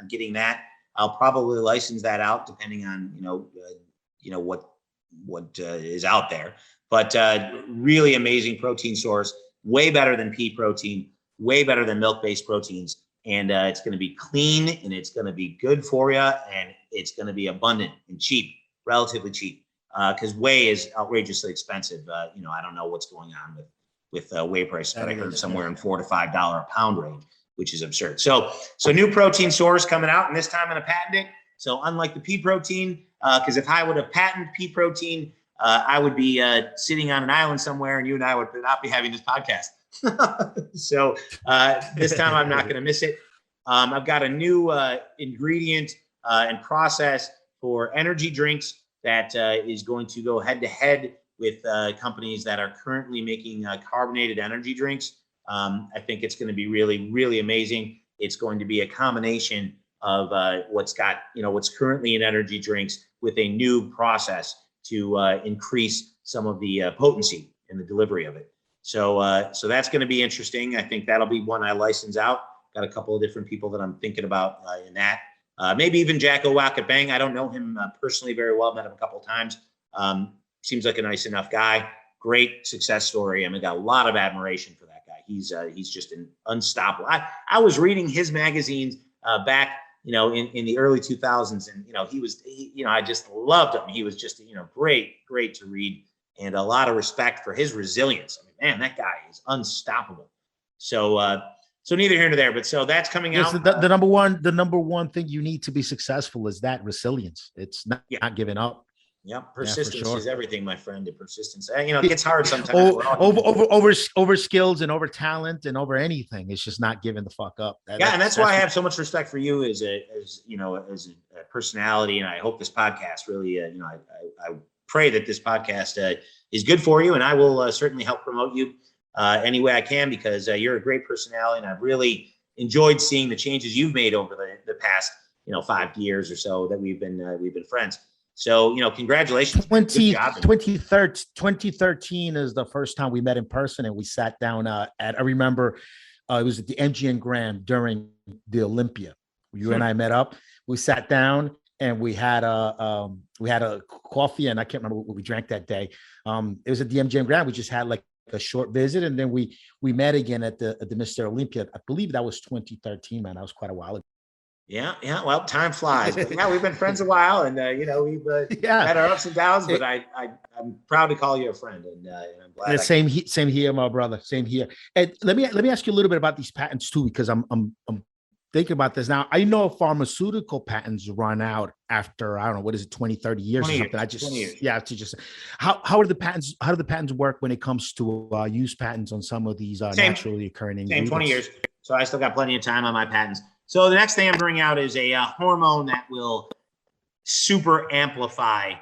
getting that. I'll probably license that out depending on what is out there. But really amazing protein source, way better than pea protein, way better than milk-based proteins. And it's going to be clean, and it's going to be good for you, and it's going to be abundant and cheap, relatively cheap, because whey is outrageously expensive. I don't know what's going on with whey prices, but I heard somewhere in $4 to $5 a pound range, which is absurd. So new protein source coming out, and this time I'm going to patent it. So unlike the pea protein, because if I would have patented pea protein, I would be sitting on an island somewhere, and you and I would not be having this podcast. So this time I'm not going to miss it. I've got a new ingredient and process for energy drinks that is going to go head to head with companies that are currently making carbonated energy drinks. I think it's going to be really, really amazing. It's going to be a combination of what's currently in energy drinks with a new process to increase some of the potency in the delivery of it. So that's going to be interesting. I think that'll be one I license out. Got a couple of different people that I'm thinking about in that. Maybe even Jacko Wakabang. I don't know him personally very well. Met him a couple of times. Seems like a nice enough guy. Great success story. I mean, got a lot of admiration for that guy. He's just an unstoppable. I was reading his magazines back, in the early 2000s, and I just loved him. He was just great to read, and a lot of respect for his resilience. I mean, man, that guy is unstoppable. So neither here nor there, but so that's coming out. The number one thing you need to be successful is that resilience. It's not giving up. Yeah, persistence is everything, my friend. The persistence, it gets hard sometimes. Over skills and over talent and over anything. It's just not giving the fuck up. And that's why I have so much respect for you as a personality. And I hope this podcast really, I pray that this podcast is good for you, and I will certainly help promote you any way I can, because you're a great personality, and I've really enjoyed seeing the changes you've made over the past 5 years or so that we've been friends. So, congratulations. 2013 is the first time we met in person, and we sat down I remember it was at the MGM Grand during the Olympia. You and I met up. We sat down and we had a coffee, and I can't remember what we drank that day. It was at the MGM Grand. We just had like a short visit, and then we met again at the Mr. Olympia. I believe that was 2013, man. That was quite a while ago. Yeah. Well, time flies. But we've been friends a while, and we've had our ups and downs. But I'm proud to call you a friend, and I'm glad. Same here, my brother. Same here. And let me ask you a little bit about these patents too, because I'm thinking about this now. I know pharmaceutical patents run out after, I don't know, what is it, 20, 30 years or something. How do the patents work when it comes to use patents on some of these naturally occurring ingredients? Same 20 years. So I still got plenty of time on my patents. So the next thing I'm bringing out is a hormone that will super amplify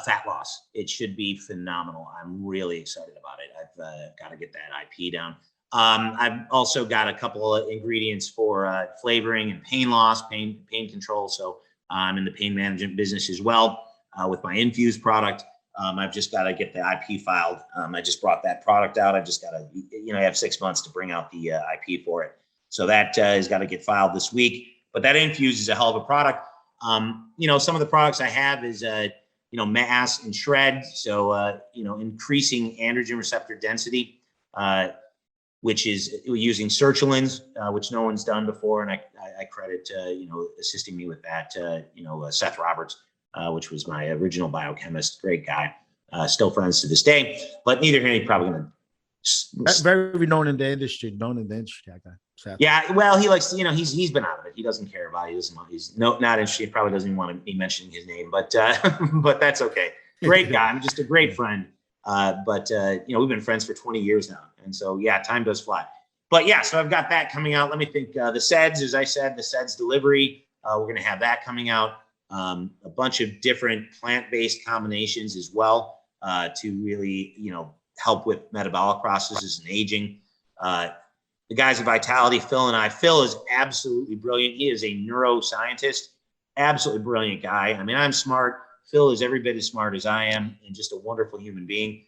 fat loss. It should be phenomenal. I'm really excited about it. I've got to get that IP down. I've also got a couple of ingredients for flavoring and pain loss, pain control. So I'm in the pain management business as well with my infused product. I've just got to get the IP filed. I just brought that product out. I just got to, I have 6 months to bring out the IP for it. So that has got to get filed this week. But that infused is a hell of a product. Some of the products I have is, mass and shred. So, increasing androgen receptor density, which is using sertraline, which no one's done before. And I credit, assisting me with that, Seth Roberts, which was my original biochemist, great guy, still friends to this day. But neither here, he's probably going to. Very known in the industry, that guy. Seth. Yeah, well, he likes, he's been out of it. He doesn't care about it. He's not interested. He probably doesn't even want to be mentioning his name, but that's okay. Great guy. I'm just a great friend. But we've been friends for 20 years now. And so, time does fly. But so I've got that coming out. Let me think. The SEDS, as I said, the SEDS delivery, we're going to have that coming out. A bunch of different plant-based combinations as well to really, help with metabolic processes and aging. The guys at Vitality, Phil and I. Phil is absolutely brilliant. He is a neuroscientist, absolutely brilliant guy. I mean, I'm smart. Phil is every bit as smart as I am, and just a wonderful human being.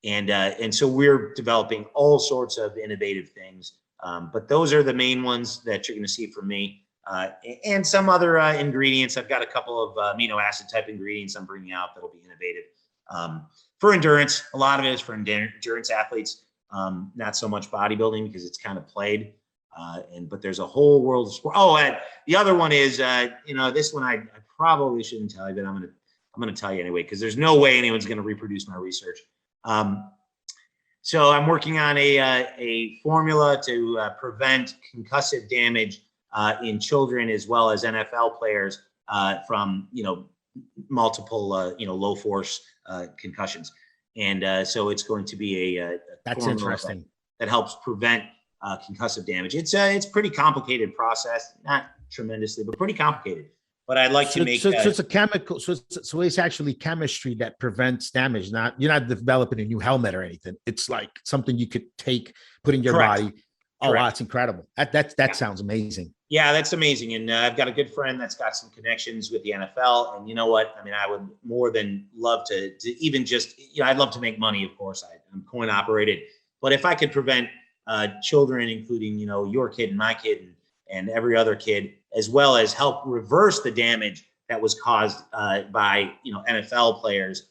And so we're developing all sorts of innovative things. But those are the main ones that you're going to see from me. And some other ingredients. I've got a couple of amino acid type ingredients I'm bringing out that'll be innovative. For endurance, a lot of it is for endurance athletes. Not so much bodybuilding because it's kind of played. But there's a whole world of sport. Oh, and the other one is, this one I probably shouldn't tell you, but I'm going to tell you anyway, because there's no way anyone's going to reproduce my research. So I'm working on a formula to prevent concussive damage in children as well as NFL players from, multiple, low force concussions. And so it's going to be a that's interesting that helps prevent concussive damage. It's a pretty complicated process, not tremendously, but pretty complicated. But I'd like to make. So it's a chemical. So it's actually chemistry that prevents damage. You're not developing a new helmet or anything. It's like something you could take, put in your body. Oh, wow, that's incredible. That sounds amazing. Yeah, that's amazing. And I've got a good friend that's got some connections with the NFL. And you know what? I mean, I would more than love to even just, I'd love to make money, of course. I'm coin operated. But if I could prevent children, including, your kid and my kid and every other kid, as well as help reverse the damage that was caused by, NFL players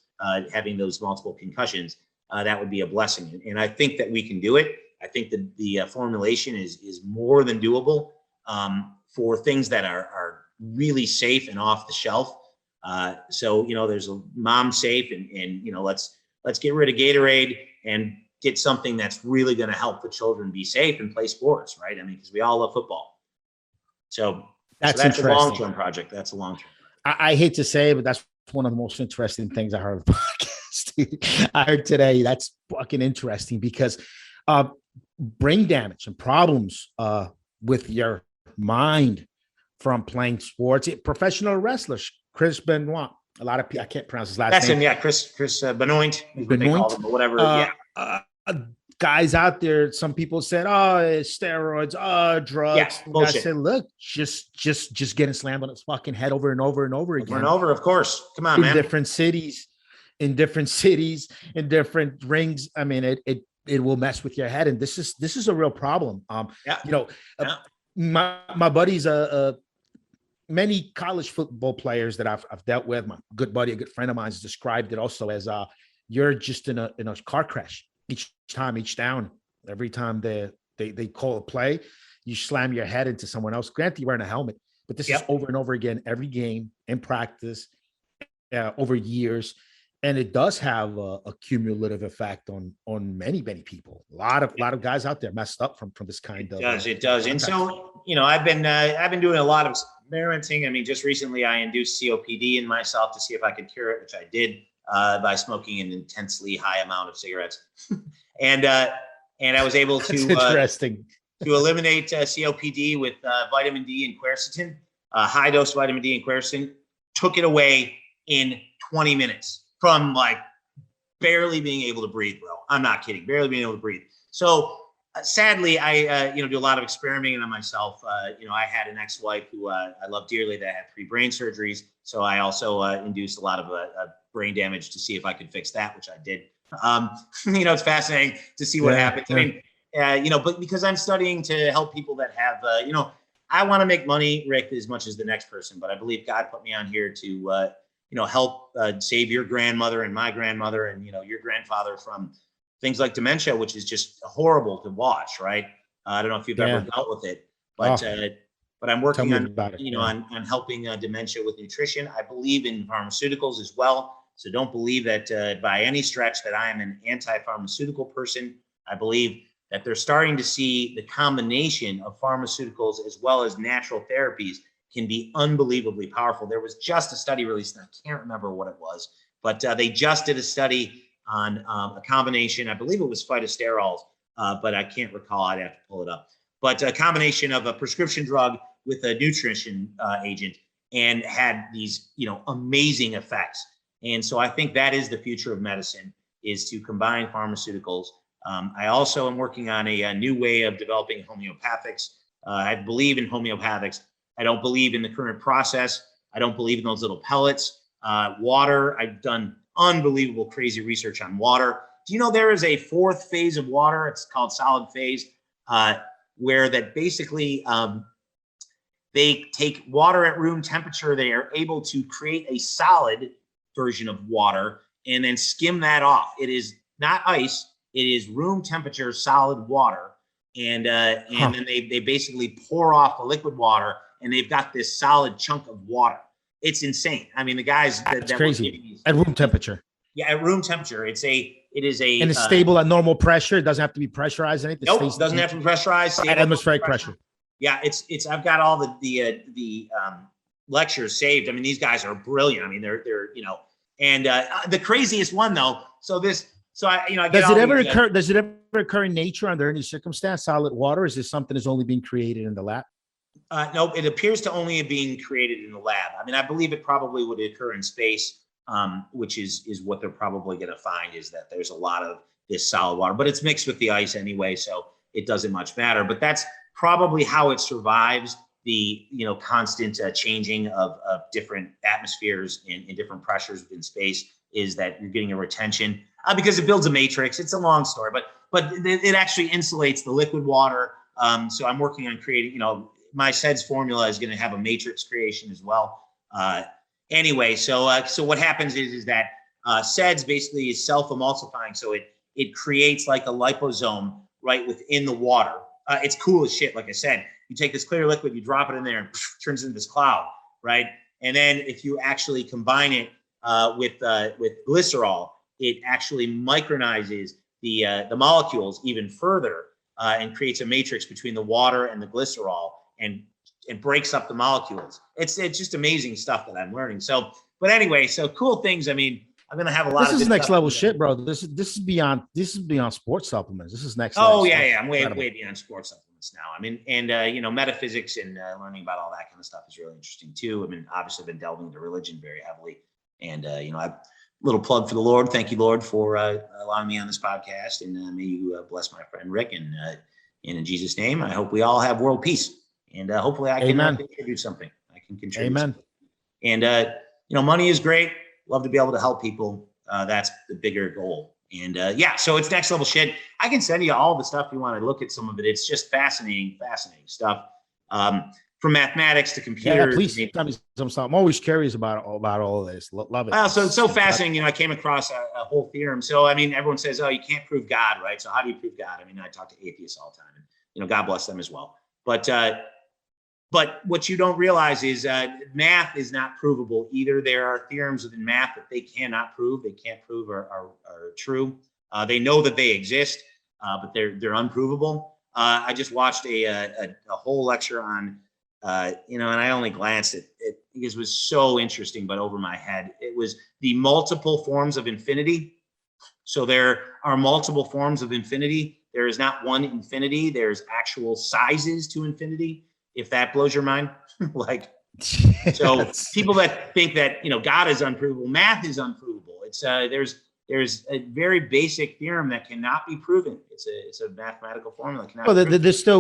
having those multiple concussions, that would be a blessing. And I think that we can do it. I think that the formulation is more than doable for things that are really safe and off the shelf. So, there's a mom safe and let's get rid of Gatorade and get something that's really going to help the children be safe and play sports, right? I mean, because we all love football. So that's a long-term project. That's a long-term. I hate to say it, but that's one of the most interesting things I heard of the podcast. I heard today. That's fucking interesting because brain damage and problems with your mind from playing sports. Professional wrestlers, Chris Benoit. A lot of people, I can't pronounce his last name. That's him, yeah. Chris Benoit. Benoit. Him, or whatever. Yeah. Guys out there, some people said, "Oh, it's steroids, drugs." Yeah, bullshit. I said, "Look, just getting slammed on its fucking head over and over and over again, over and over." Of course, come on, man. In different cities, in different rings. I mean, it will mess with your head, and this is a real problem. My buddies, many college football players that I've dealt with. My good buddy, a good friend of mine, has described it also as you're just in a car crash. Each down, every time they call a play, you slam your head into someone else. Granted, you're wearing a helmet, but this is over and over again, every game in practice, over years, and it does have a cumulative effect on many people. A lot of guys out there messed up from this kind of. It does, and so I've been doing a lot of experimenting. I mean, just recently I induced COPD in myself to see if I could cure it, which I did. By smoking an intensely high amount of cigarettes, and I was able to to eliminate COPD with vitamin D and quercetin, high dose vitamin D and quercetin. Took it away in 20 minutes from like barely being able to breathe, bro. I'm not kidding, barely being able to breathe. So sadly, I do a lot of experimenting on myself. I had an ex-wife who I love dearly that had 3 brain surgeries, so I also induced a lot of brain damage to see if I could fix that, which I did. It's fascinating to see what happens. I mean, but because I'm studying to help people that have, I want to make money, Rick, as much as the next person, but I believe God put me on here to, help save your grandmother and my grandmother and, your grandfather from things like dementia, which is just horrible to watch, right? I don't know if you've ever dealt with it, but I'm working on, on helping dementia with nutrition. I believe in pharmaceuticals as well. So don't believe that by any stretch that I am an anti-pharmaceutical person. I believe that they're starting to see the combination of pharmaceuticals as well as natural therapies can be unbelievably powerful. There was just a study released, and I can't remember what it was, but they just did a study on a combination, I believe it was phytosterols, but I can't recall. I'd have to pull it up. But a combination of a prescription drug with a nutrition agent and had these, amazing effects. And so I think that is the future of medicine, is to combine pharmaceuticals. I also am working on a new way of developing homeopathics. I believe in homeopathics. I don't believe in the current process. I don't believe in those little pellets. Water, I've done unbelievable, crazy research on water. Do you know there is a 4th phase of water? It's called solid phase, where that basically they take water at room temperature. They are able to create a solid version of water and then skim that off. It is not ice. It is room temperature solid water. And then they basically pour off the liquid water and they've got this solid chunk of water. It's insane. I mean, the guys that's crazy at room temperature. Yeah, at room temperature. It is a and it's stable at normal pressure. It doesn't have to be pressurized. Anything. Nope, it doesn't have to be pressurized. At atmospheric pressure. Yeah, it's. I've got all the lectures saved. I mean, these guys are brilliant. I mean, they're and the craziest one though. Does it ever occur in nature under any circumstance? Solid water? Is this something that's only being created in the lab? No, it appears to only being created in the lab. I mean, I believe it probably would occur in space, which is what they're probably going to find, is that there's a lot of this solid water, but it's mixed with the ice anyway, so it doesn't much matter. But that's probably how it survives the constant changing of different atmospheres and different pressures within space, is that you're getting a retention because it builds a matrix. It's a long story, but it actually insulates the liquid water. So I'm working on creating, my SEDS formula is going to have a matrix creation as well. Anyway, so what happens is that SEDS basically is self-emulsifying. So it creates like a liposome right within the water. It's cool as shit. Like I said, you take this clear liquid, you drop it in there, and it turns into this cloud, right? And then if you actually combine it with glycerol, it actually micronizes the molecules even further and creates a matrix between the water and the glycerol, and breaks up the molecules. It's just amazing stuff that I'm learning. So, but anyway, so cool things. I mean, I'm gonna have a lot. This is next level shit, bro. This is beyond sports supplements. This is next level. Oh yeah. I'm way beyond sports supplements now. I mean, and metaphysics and learning about all that kind of stuff is really interesting too. I mean, obviously, I've been delving into religion very heavily, and I've little plug for the Lord. Thank you, Lord, for allowing me on this podcast, and may you bless my friend Rick, and in Jesus' name, I hope we all have world peace, and hopefully I can contribute something. I can contribute. Amen. Something. And money is great. Love to be able to help people. That's the bigger goal. And so it's next level shit. I can send you all the stuff you want to look at. Some of it. It's just fascinating stuff. From mathematics to computers. Yeah, please tell me some stuff. I'm always curious about all of this. Love it. So it's so fascinating. I came across a whole theorem. So, I mean, everyone says, oh, you can't prove God, right? So how do you prove God? I mean, I talk to atheists all the time, and, God bless them as well. But what you don't realize is math is not provable either. There are theorems within math that they cannot prove. They can't prove are true. They know that they exist, but they're unprovable. I just watched a whole lecture on, and I only glanced at it because it was so interesting, but over my head. It was the multiple forms of infinity. So there are multiple forms of infinity. There is not one infinity. There's actual sizes to infinity. If that blows your mind, so people that think that, God is unprovable, math is unprovable. It's there's a very basic theorem that cannot be proven. It's a mathematical formula.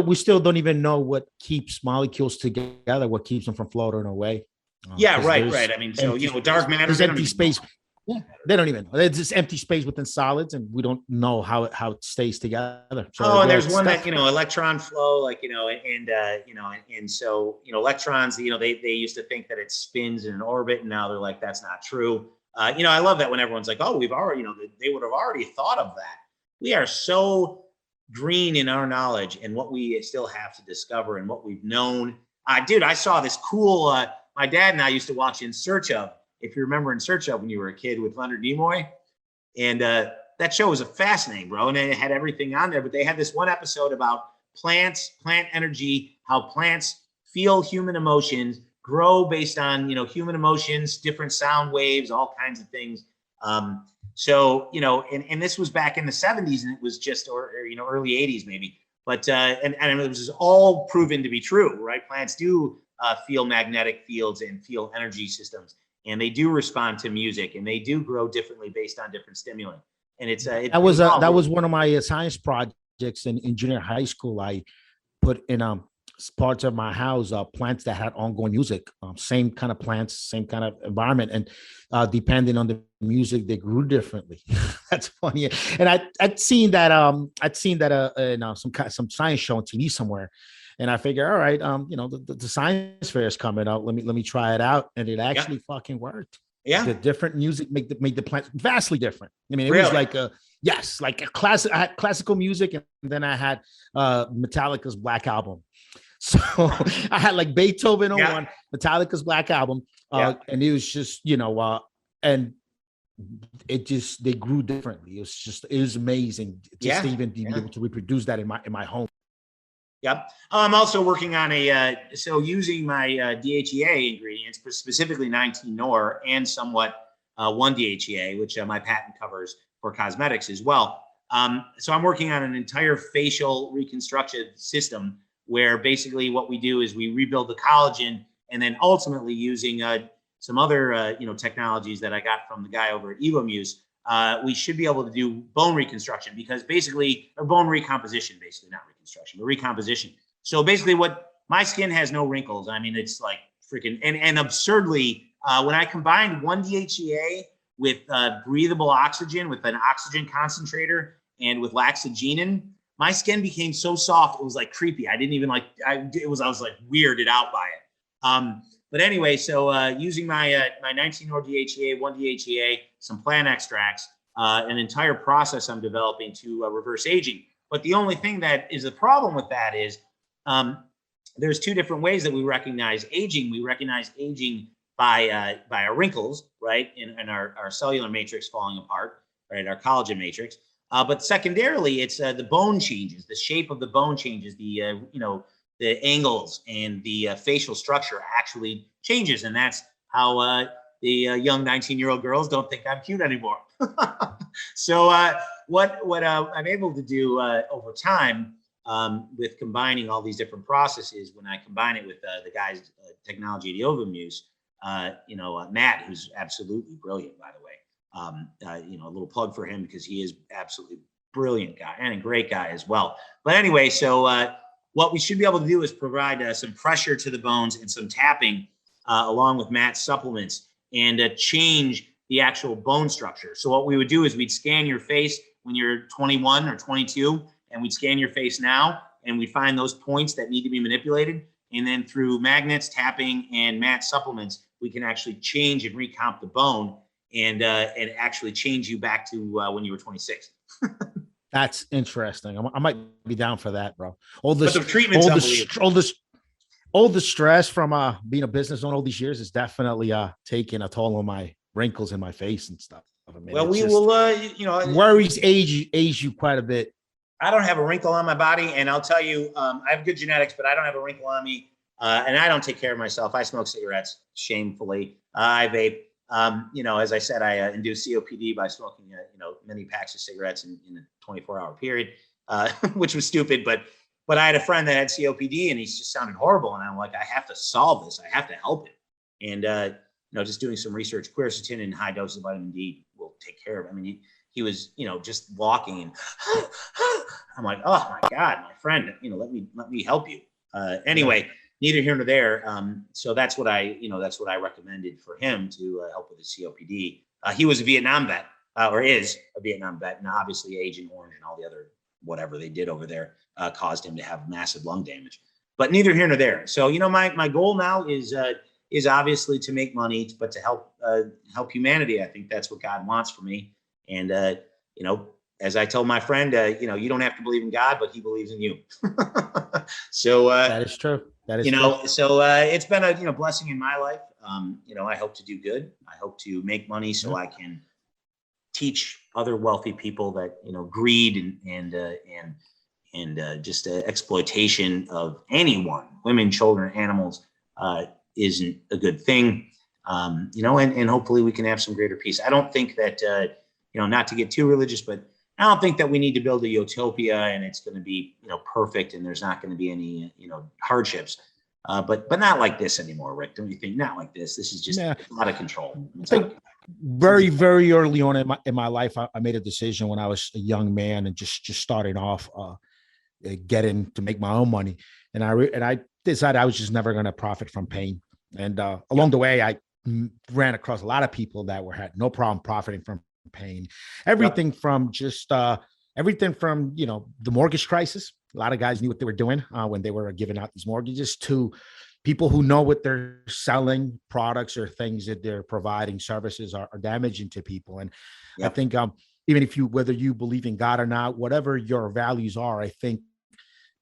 We still don't even know what keeps molecules together, what keeps them from floating away. Right. I mean, so, dark matter. There's empty space. Yeah, they don't even know. It's just empty space within solids, and we don't know how it stays together. So and there's one that electron flow, and so electrons, they used to think that it spins in an orbit, and now they're like, that's not true. I love that when everyone's like, oh, we've already, they would have already thought of that. We are so green in our knowledge and what we still have to discover and what we've known. Dude, I saw this cool. My dad and I used to watch In Search Of. If you remember In Search Of when you were a kid with Leonard Nimoy. And that show was fascinating, bro. And it had everything on there. But they had this one episode about plants, plant energy, how plants feel human emotions, grow based on, human emotions, different sound waves, all kinds of things. And this was back in the 70s, and it was just, or early 80s maybe. But, and it was all proven to be true, right? Plants do feel magnetic fields and feel energy systems. And they do respond to music, and they do grow differently based on different stimuli. And that was one of my science projects in junior high school. I put in parts of my house plants that had ongoing music, same kind of plants, same kind of environment, and depending on the music, they grew differently. That's funny. And I'd seen that in some science show on TV somewhere. And I figure, all right, the science fair is coming up. Let me try it out, and it actually fucking worked. Yeah, the different music make the plants vastly different. I mean, it was like a classic. I had classical music, and then I had Metallica's Black Album. So I had like Beethoven on one, Metallica's Black Album, and it was just and they grew differently. It was amazing just to even be able to reproduce that in my home. Yep. I'm also working on using my DHEA ingredients, specifically 19-nor and somewhat 1-DHEA, which my patent covers for cosmetics as well. So I'm working on an entire facial reconstruction system where basically what we do is we rebuild the collagen, and then ultimately using some other technologies that I got from the guy over at EvoMuse, we should be able to do bone reconstruction, because basically, or bone recomposition, basically, not reconstruction, but recomposition. So basically what my skin has no wrinkles. I mean, it's like freaking, and absurdly, when I combined 1-DHEA with breathable oxygen, with an oxygen concentrator, and with laxagenin, my skin became so soft, it was like creepy. I didn't even I was like weirded out by it. But anyway, so using my 19-DHEA, 1-DHEA, some plant extracts, an entire process I'm developing to reverse aging. But the only thing that is a problem with that is there's two different ways that we recognize aging. We recognize aging by our wrinkles, right, and our cellular matrix falling apart, right, our collagen matrix. But secondarily, it's the bone changes, the shape of the bone changes, the angles and the facial structure actually changes. And that's how the young 19-year-old girls don't think I'm cute anymore. So what I'm able to do over time with combining all these different processes, when I combine it with the guys' technology at EvoMuse, Matt, who's absolutely brilliant, by the way. A little plug for him, because he is absolutely brilliant guy and a great guy as well. But anyway, so what we should be able to do is provide some pressure to the bones and some tapping along with Matt's supplements, and change the actual bone structure. So what we would do is we'd scan your face when you're 21 or 22, and we'd scan your face now, and we'd find those points that need to be manipulated. And then through magnets, tapping, and Matt's supplements, we can actually change and recomp the bone, and actually change you back to when you were 26. That's interesting. I might be down for that, bro. All the treatments, all the stress from being a business owner all these years is definitely taking a toll on my wrinkles in my face and stuff. I mean, well, we will, worries age you quite a bit. I don't have a wrinkle on my body, and I'll tell you, I have good genetics, but I don't have a wrinkle on me, and I don't take care of myself. I smoke cigarettes shamefully. I vape. As I said, I induce COPD by smoking, many packs of cigarettes in a 24-hour period, which was stupid. But I had a friend that had COPD, and he just sounded horrible. And I'm like, I have to solve this. I have to help it. And, just doing some research, quercetin and high doses of vitamin D will take care of it. I mean, he was, just walking, and I'm like, oh my God, my friend, let me help you. Anyway. Neither here nor there. So that's what I recommended for him to help with his COPD. He was a Vietnam vet, or is a Vietnam vet, and obviously Agent Orange and all the other whatever they did over there caused him to have massive lung damage. But neither here nor there. So my goal now is obviously to make money, but to help humanity. I think that's what God wants for me. And as I told my friend, you don't have to believe in God, but He believes in you. So that is true. That is true. So it's been a blessing in my life. I hope to do good. I hope to make money so I can teach other wealthy people that greed and just exploitation of anyone, women, children, animals, isn't a good thing. And hopefully we can have some greater peace. I don't think that not to get too religious, but I don't think that we need to build a utopia and it's going to be, perfect and there's not going to be any, hardships. But not like this anymore, Rick. Don't you think? Not like this. This is just out of control. I think very, very early on in my life, I made a decision when I was a young man and just starting off, getting to make my own money. And I decided I was just never going to profit from pain. And along the way, I ran across a lot of people that had no problem profiting from pain. Everything from the mortgage crisis. A lot of guys knew what they were doing when they were giving out these mortgages, to people who know what they're selling, products or things that they're providing, services are damaging to people. And I think even whether you believe in God or not, whatever your values are, I think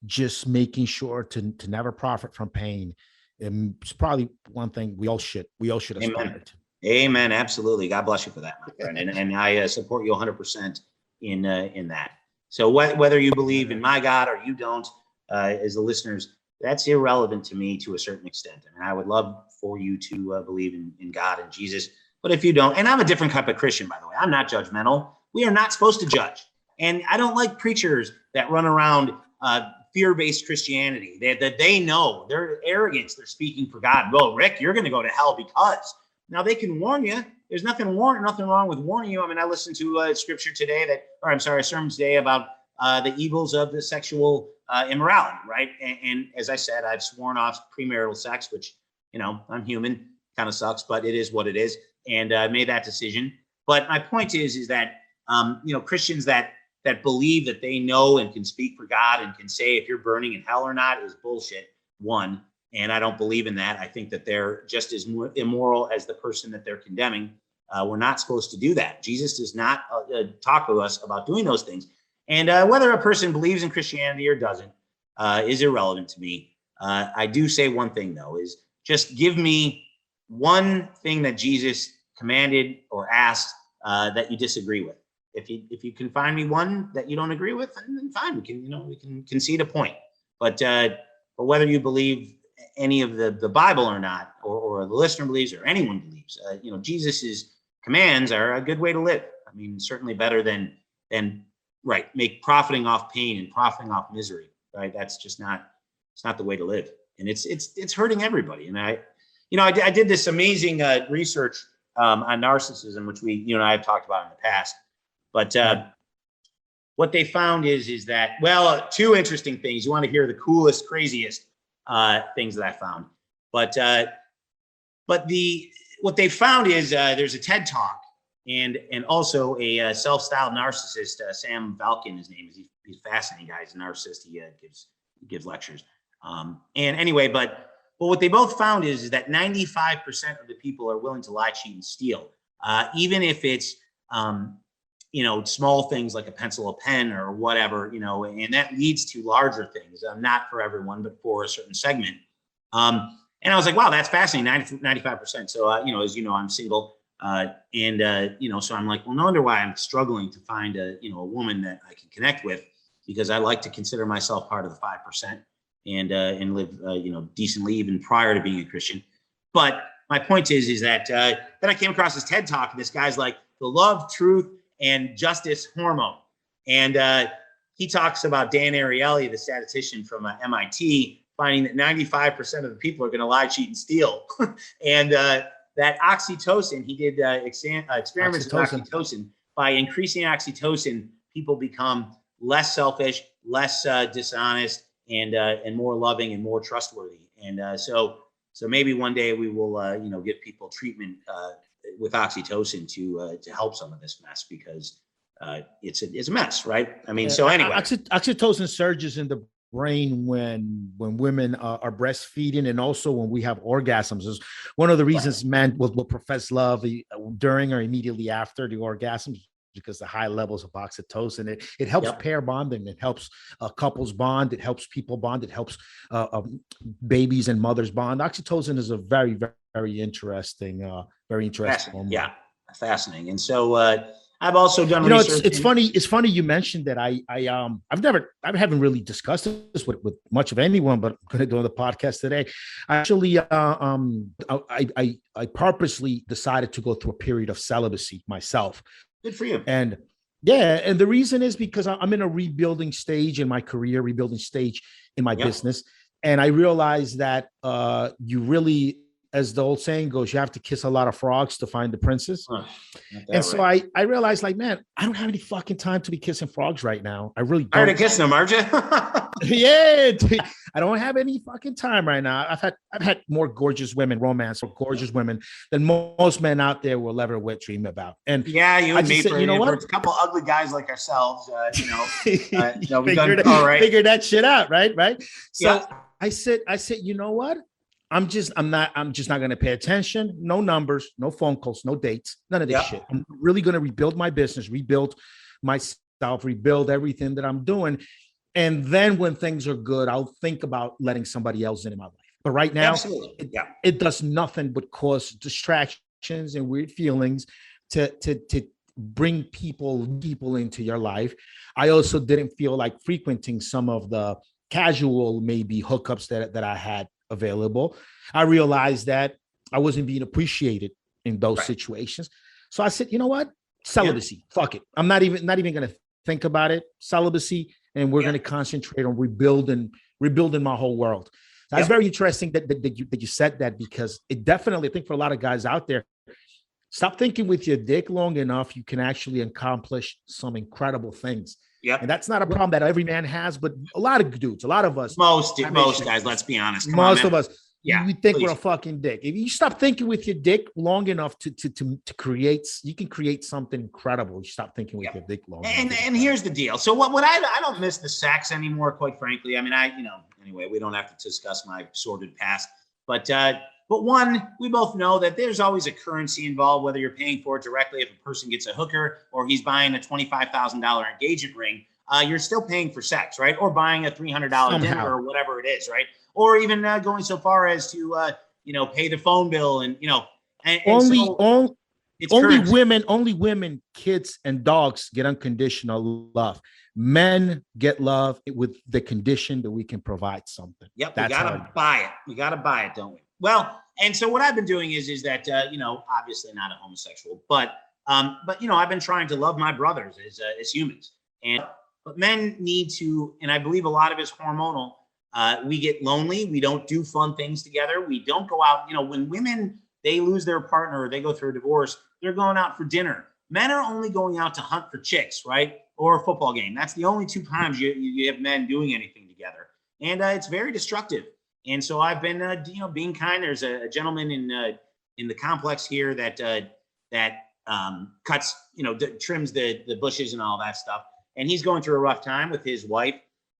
just making sure to never profit from pain is probably one thing we all should aspire to. Amen. Absolutely. God bless you for that, my friend. And I support you 100% in that. So whether you believe in my God or you don't, as the listeners, that's irrelevant to me to a certain extent. I mean, I would love for you to believe in God and Jesus. But if you don't, and I'm a different type of Christian, by the way, I'm not judgmental. We are not supposed to judge. And I don't like preachers that run around fear-based Christianity. They know their arrogance. They're speaking for God. Well, Rick, you're going to go to hell because. Now they can warn you. There's nothing wrong with warning you. I mean, I listened to scripture today a sermon today about the evils of the sexual immorality, right? And as I said, I've sworn off premarital sex, which, I'm human, kind of sucks, but it is what it is. And I made that decision. But my point is that, Christians that believe that they know and can speak for God and can say if you're burning in hell or not is bullshit, one. And I don't believe in that. I think that they're just as immoral as the person that they're condemning. We're not supposed to do that. Jesus does not talk to us about doing those things. And whether a person believes in Christianity or doesn't is irrelevant to me. I do say one thing, though, is just give me one thing that Jesus commanded or asked that you disagree with. If you can find me one that you don't agree with, then fine. We can concede a point. But whether you believe any of the Bible or not, or the listener believes, or anyone believes, Jesus's commands are a good way to live. I mean, certainly better than make profiting off pain and profiting off misery, right? That's just it's not the way to live. And it's hurting everybody. And I did this amazing research on narcissism, which you and I have talked about in the past. But what they found is that, well, two interesting things. You want to hear the coolest, craziest things that I found. But what they found is there's a TED Talk and also a self-styled narcissist, Sam Valkin, his name is. He's fascinating guy. He's a narcissist. He gives lectures. And anyway, but what they both found is that 95% of the people are willing to lie, cheat, and steal, even if it's small things like a pencil, a pen, or whatever, and that leads to larger things. Not for everyone, but for a certain segment. And I was like, wow, that's fascinating, 95%. So, as you know, I'm single. So I'm like, well, no wonder why I'm struggling to find a woman that I can connect with, because I like to consider myself part of the 5% and live, decently even prior to being a Christian. But my point is that then I came across this TED Talk, and this guy's like, the love, truth, and justice hormone. And he talks about Dan Ariely, the statistician from MIT, finding that 95% of the people are going to lie, cheat, and steal. And that oxytocin, he did experiments with oxytocin. By increasing oxytocin, people become less selfish, less dishonest, and more loving and more trustworthy. And so maybe one day we will, give people treatment with oxytocin to help some of this mess, because it's a mess, right? I mean, so anyway, oxytocin surges in the brain when women are breastfeeding, and also when we have orgasms. Is one of the reasons men will profess love during or immediately after the orgasms, because the high levels of oxytocin, it helps pair bonding, it helps couples bond, it helps people bond, it helps babies and mothers bond. Oxytocin is a very, very, very interesting hormone. Yeah, fascinating. And so I've also done research. It's funny you mentioned that. I haven't really discussed this with much of anyone, but I'm going to do on the podcast today. Actually, I purposely decided to go through a period of celibacy myself. Good for you. And and the reason is because I'm in a rebuilding stage in my career, rebuilding stage in my business. And I realized that you really, as the old saying goes, you have to kiss a lot of frogs to find the princess. And so I realized, like, man, I don't have any fucking time to be kissing frogs right now. I really don't. I already kissed them, aren't you? Yeah, I don't have any fucking time right now. I've had more gorgeous women, gorgeous women than most men out there will ever dream about. And yeah, you and me, said, for a couple ugly guys like ourselves, we've done all right. Figure that shit out, right? So I said, you know what? I'm just not going to pay attention. No numbers, no phone calls, no dates, none of this shit. I'm really going to rebuild my business, rebuild myself, rebuild everything that I'm doing. And then when things are good, I'll think about letting somebody else in my life. But right now, it does nothing but cause distractions and weird feelings to bring people into your life. I also didn't feel like frequenting some of the casual maybe hookups that I had available. I realized that I wasn't being appreciated in those situations. So I said, you know what? Celibacy. Fuck it. I'm not even going to think about it. Celibacy. and we're going to concentrate on rebuilding my whole world. That's very interesting that you said that, because it definitely, I think for a lot of guys out there, stop thinking with your dick long enough, you can actually accomplish some incredible things. Yep. And that's not a problem that every man has, but a lot of dudes, a lot of us, most guys, let's be honest. Most of us, yeah, we think we're a fucking dick. If you stop thinking with your dick long enough to create, you can create something incredible. You stop thinking with your dick long enough. And here's the deal. So what I don't miss the sex anymore, quite frankly. I mean, anyway, we don't have to discuss my sordid past, but one, we both know that there's always a currency involved, whether you're paying for it directly, if a person gets a hooker or he's buying a $25,000 engagement ring, you're still paying for sex, right? Or buying a $300 dinner or whatever it is, right? Or even going so far as to, pay the phone bill and only women, kids, and dogs get unconditional love. Men get love with the condition that we can provide something. Yep, we gotta buy it. We gotta buy it, don't we? Well, and so what I've been doing is that obviously not a homosexual, but I've been trying to love my brothers as humans, but men need to, and I believe a lot of it is hormonal. We get lonely. We don't do fun things together. We don't go out. When women, they lose their partner or they go through a divorce, they're going out for dinner. Men are only going out to hunt for chicks, right? Or a football game. That's the only two times you have men doing anything together. And it's very destructive. And so I've been, being kind. There's a gentleman in the complex here that cuts, trims the bushes and all that stuff. And he's going through a rough time with his wife.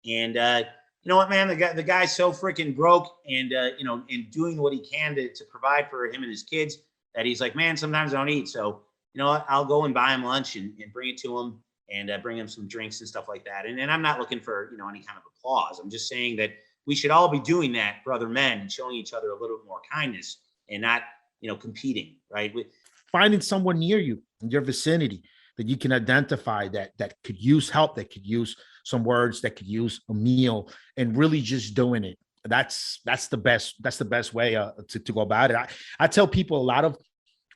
And you know what, man, the guy's so freaking broke and, and doing what he can to provide for him and his kids that he's like, man, sometimes I don't eat. So, you know what, I'll go and buy him lunch and bring it to him and bring him some drinks and stuff like that. And I'm not looking for, any kind of applause. I'm just saying that we should all be doing that for other men and showing each other a little bit more kindness and not, competing, right? Finding someone near you in your vicinity that you can identify that could use help, that could use some words, that could use a meal, and really just doing it. That's the best way to go about it. I tell people a lot of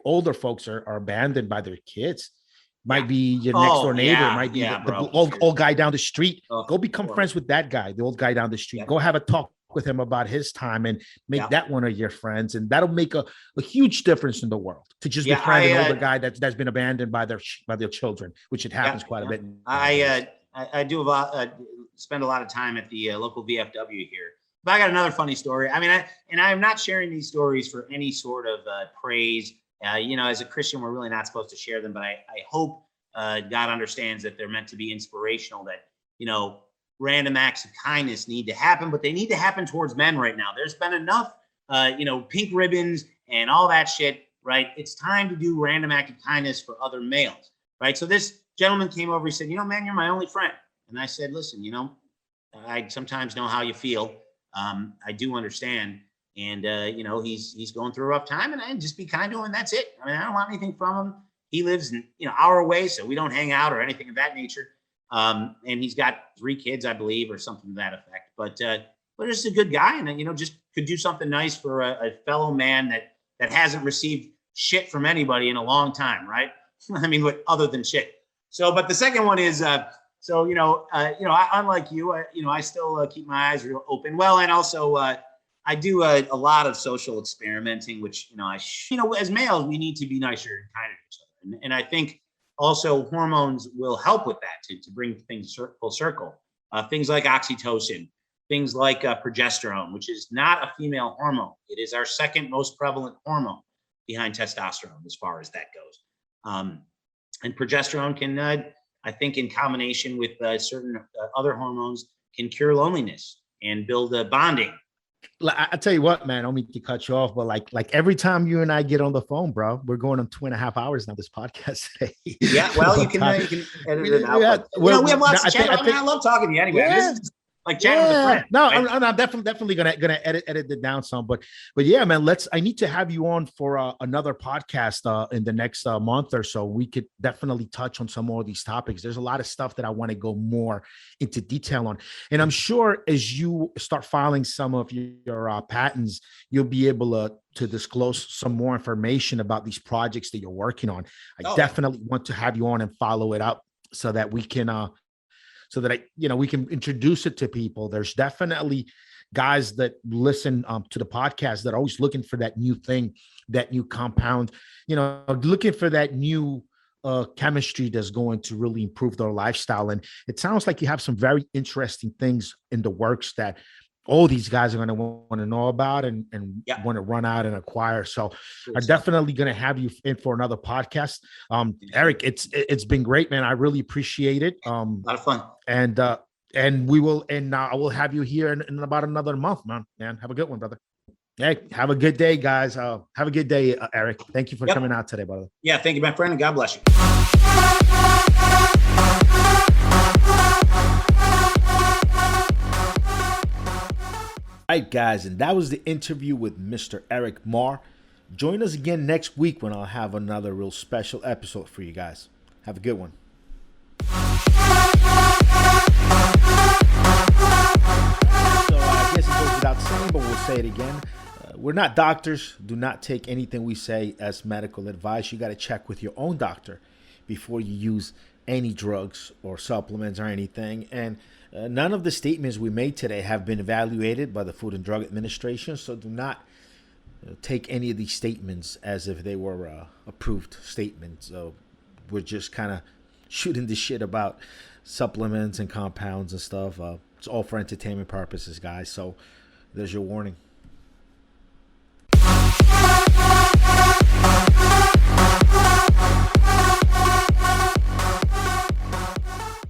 older folks are abandoned by their kids. Might be your next door neighbor, might be the old guy down the street. Go become friends with that guy, the old guy down the street. Go have a talk with him about his time and make that one of your friends. And that'll make a huge difference in the world, to just befriend an older guy that's been abandoned by their children, which it happens quite a bit. I do spend a lot of time at the local VFW here. But I got another funny story. I mean, I'm not sharing these stories for any sort of praise. As a Christian, we're really not supposed to share them, but I hope God understands that they're meant to be inspirational, that, random acts of kindness need to happen, but they need to happen towards men right now. There's been enough, pink ribbons and all that shit, right? It's time to do random act of kindness for other males, right? So this gentleman came over, he said, man, you're my only friend. And I said, listen, I sometimes know how you feel. I do understand. And, he's going through a rough time, and I just be kind to him, and that's it. I mean, I don't want anything from him. He lives an hour away, so we don't hang out or anything of that nature. And he's got 3 kids, I believe, or something to that effect. But just a good guy, and, just could do something nice for a fellow man that hasn't received shit from anybody in a long time, right? I mean, other than shit. So, but the second one is, unlike you, I still keep my eyes real open. Well, and also, I do a lot of social experimenting, which, as males, we need to be nicer and kinder to each other. And I think also hormones will help with that to bring things full circle. Things like oxytocin, things like progesterone, which is not a female hormone. It is our second most prevalent hormone behind testosterone, as far as that goes. And progesterone can, I think, in combination with certain other hormones, can cure loneliness and build bonding. I tell you what, man, I don't mean to cut you off, but like every time you and I get on the phone, bro, we're going on 2.5 hours now, this podcast today. Yeah, well, you can edit it out. Yeah, we have lots of chat. I love talking to you anyway. Yeah. This is like chatting with a friend. No, right? I'm definitely gonna edit it down some, but yeah, man, I need to have you on for another podcast in the next month or so. We could definitely touch on some more of these topics. There's a lot of stuff that I want to go more into detail on, and I'm sure as you start filing some of your patents, you'll be able to disclose some more information about these projects that you're working on. I definitely want to have you on and follow it up so that we can so that we can introduce it to people. There's definitely guys that listen to the podcast that are always looking for that new thing, that new compound, looking for that new chemistry that's going to really improve their lifestyle. And it sounds like you have some very interesting things in the works that all these guys are going to want to know about and want to run out and acquire. So I'm definitely going to have you in for another podcast. Eric, it's been great, man. I really appreciate it. A lot of fun. And I will have you here in about another month, man. Have a good one, brother. Hey, have a good day, guys. Have a good day, Eric. Thank you for coming out today, brother. Yeah, thank you, my friend, and God bless you. All right, guys, and that was the interview with Mr. Eric Marr. Join us again next week when I'll have another real special episode for you guys. Have a good one. So I guess it goes without saying, but we'll say it again. We're not doctors. Do not take anything we say as medical advice. You got to check with your own doctor before you use any drugs or supplements or anything. And none of the statements we made today have been evaluated by the Food and Drug Administration. So do not take any of these statements as if they were approved statements. So we're just kind of shooting the shit about supplements and compounds and stuff. It's all for entertainment purposes, guys. So there's your warning.